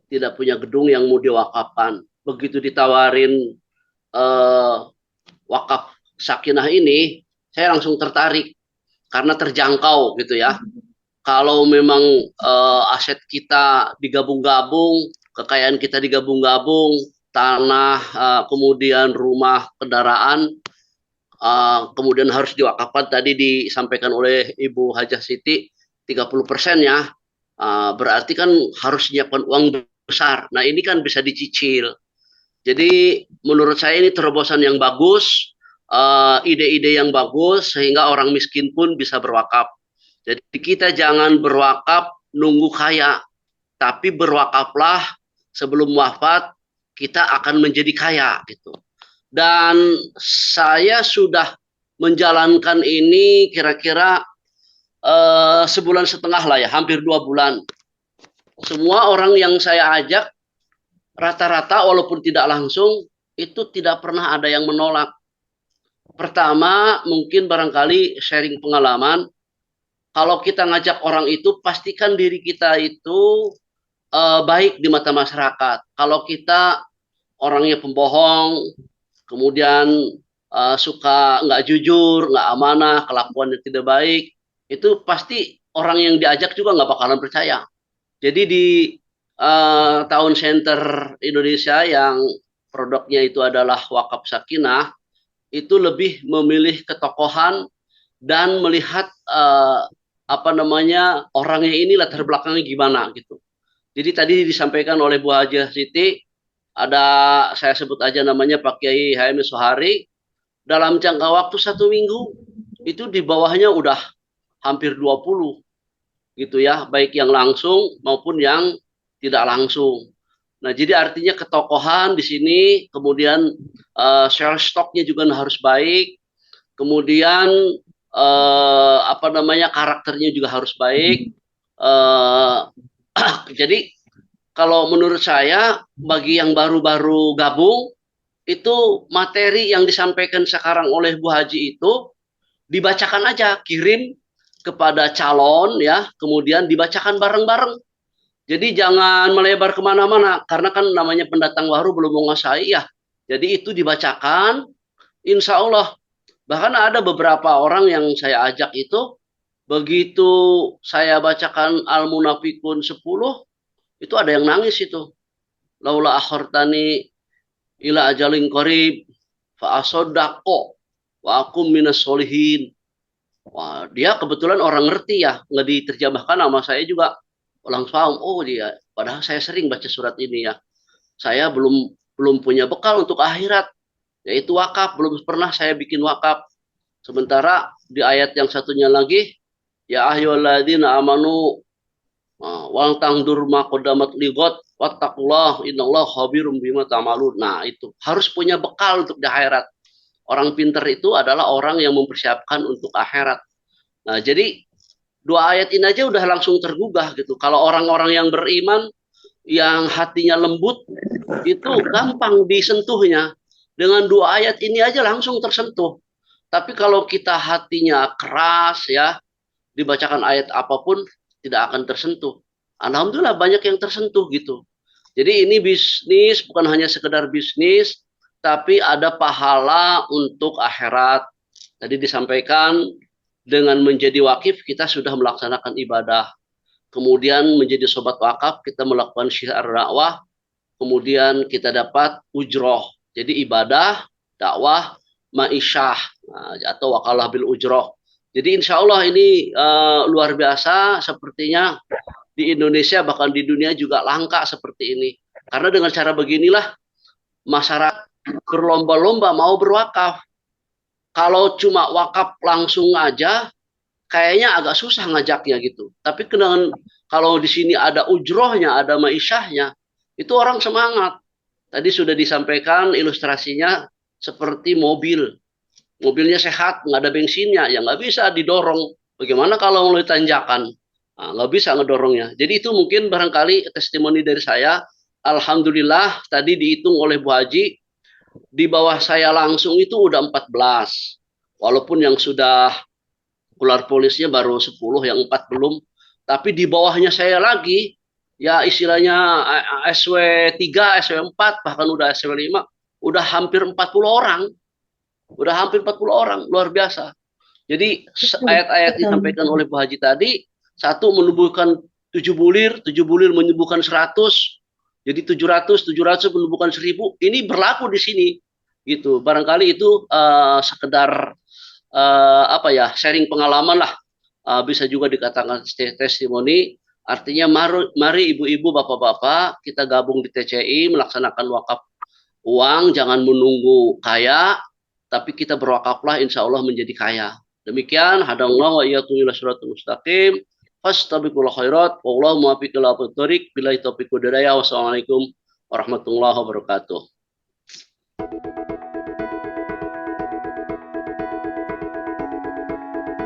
tidak punya gedung yang mau diwakafkan. Begitu ditawarin wakaf sakinah ini, saya langsung tertarik karena terjangkau gitu ya. Kalau memang aset kita digabung-gabung, kekayaan kita digabung-gabung, tanah, kemudian rumah, kendaraan, kemudian harus diwakafkan, tadi disampaikan oleh Ibu Hajah Siti 30% ya, berarti kan harus menyiapkan uang besar. Nah ini kan bisa dicicil. Jadi menurut saya ini terobosan yang bagus, ide-ide yang bagus sehingga orang miskin pun bisa berwakaf. Jadi kita jangan berwakaf nunggu kaya, tapi berwakaflah sebelum wafat kita akan menjadi kaya gitu. Dan saya sudah menjalankan ini kira-kira sebulan setengah lah ya, hampir 2 bulan. Semua orang yang saya ajak rata-rata walaupun tidak langsung itu tidak pernah ada yang menolak. Pertama, mungkin barangkali sharing pengalaman. Kalau kita ngajak orang itu, pastikan diri kita itu baik di mata masyarakat. Kalau kita orangnya pembohong, kemudian suka nggak jujur, nggak amanah, kelakuannya tidak baik, itu pasti orang yang diajak juga nggak bakalan percaya. Jadi di Town Center Indonesia yang produknya itu adalah Wakaf Sakinah, itu lebih memilih ketokohan dan melihat orangnya ini latar belakangnya gimana gitu. Jadi tadi disampaikan oleh Bu Hajah Siti, ada saya sebut aja namanya Pak Kiai HM Sohari, dalam jangka waktu 1 minggu itu di bawahnya udah hampir 20 gitu ya, baik yang langsung maupun yang tidak langsung. Nah, jadi artinya ketokohan di sini, kemudian share stoknya juga harus baik, kemudian karakternya juga harus baik. Jadi kalau menurut saya bagi yang baru-baru gabung itu materi yang disampaikan sekarang oleh Bu Haji itu dibacakan aja, kirim kepada calon ya, kemudian dibacakan bareng-bareng. Jadi jangan melebar kemana-mana karena kan namanya pendatang baru belum menguasai ya. Jadi itu dibacakan, insya Allah. Bahkan ada beberapa orang yang saya ajak itu, begitu saya bacakan Al-Munafikun 10, itu ada yang nangis itu. Laula akhortani ila ajalin qarib fa asaddaqo wa akum minas solihin. Wah, dia kebetulan orang ngerti ya, nggak diterjemahkan sama saya juga. Langsung paham, oh dia, padahal saya sering baca surat ini ya. Saya belum punya bekal untuk akhirat, yaitu wakaf, belum pernah saya bikin wakaf. Sementara di ayat yang satunya lagi, ya ayyuhalladzina amanu wal tangdur ma qaddamat ligot wattaqullah innallaha khabirum bima ta'malun. Nah, itu harus punya bekal untuk di akhirat. Orang pintar itu adalah orang yang mempersiapkan untuk akhirat. Nah, jadi 2 ayat ini aja udah langsung tergugah gitu. Kalau orang-orang yang beriman, yang hatinya lembut, itu gampang disentuhnya. Dengan 2 ayat ini aja langsung tersentuh. Tapi kalau kita hatinya keras ya, dibacakan ayat apapun, tidak akan tersentuh. Alhamdulillah banyak yang tersentuh gitu. Jadi ini bisnis, bukan hanya sekedar bisnis, tapi ada pahala untuk akhirat. Tadi disampaikan, dengan menjadi wakif kita sudah melaksanakan ibadah. Kemudian menjadi sobat wakaf kita melakukan syiar dakwah. Kemudian kita dapat ujroh. Jadi ibadah, dakwah, ma'isyah atau wakalah bil ujroh. Jadi insya Allah ini luar biasa sepertinya di Indonesia bahkan di dunia juga langka seperti ini. Karena dengan cara beginilah masyarakat berlomba-lomba mau berwakaf. Kalau cuma wakaf langsung aja, kayaknya agak susah ngajaknya gitu. Tapi kalau di sini ada ujrohnya, ada ma'isyahnya, itu orang semangat. Tadi sudah disampaikan ilustrasinya seperti mobil. Mobilnya sehat, nggak ada bensinnya, ya nggak bisa didorong. Bagaimana kalau melalui tanjakan? Nah, nggak bisa ngedorongnya. Jadi itu mungkin barangkali testimoni dari saya. Alhamdulillah tadi dihitung oleh Bu Haji, di bawah saya langsung itu udah 14. Walaupun yang sudah keluar polisnya baru 10, yang 4 belum. Tapi di bawahnya saya lagi, ya istilahnya SW3, SW4, bahkan udah SW5, udah hampir 40 orang. Udah hampir 40 orang, luar biasa. Jadi ayat-ayat disampaikan oleh Bu Haji tadi, satu menubuhkan 7 bulir menyembuhkan 100, jadi 700 menubuhkan 1000. Ini berlaku di sini, gitu. Barangkali itu sekedar sharing pengalaman lah, bisa juga dikatakan testimoni. Artinya mari ibu-ibu, bapak-bapak, kita gabung di TCI melaksanakan wakaf uang, jangan menunggu kaya, tapi kita berwakaflah, insya Allah menjadi kaya. Demikian, hadallahu wa iyyakum ila siratal mustaqim. Fastabiqul khairat wallahu muwaffiq ila thoriq. Billahi taufiq wal hidayah. Wassalamualaikum warahmatullahi wabarakatuh.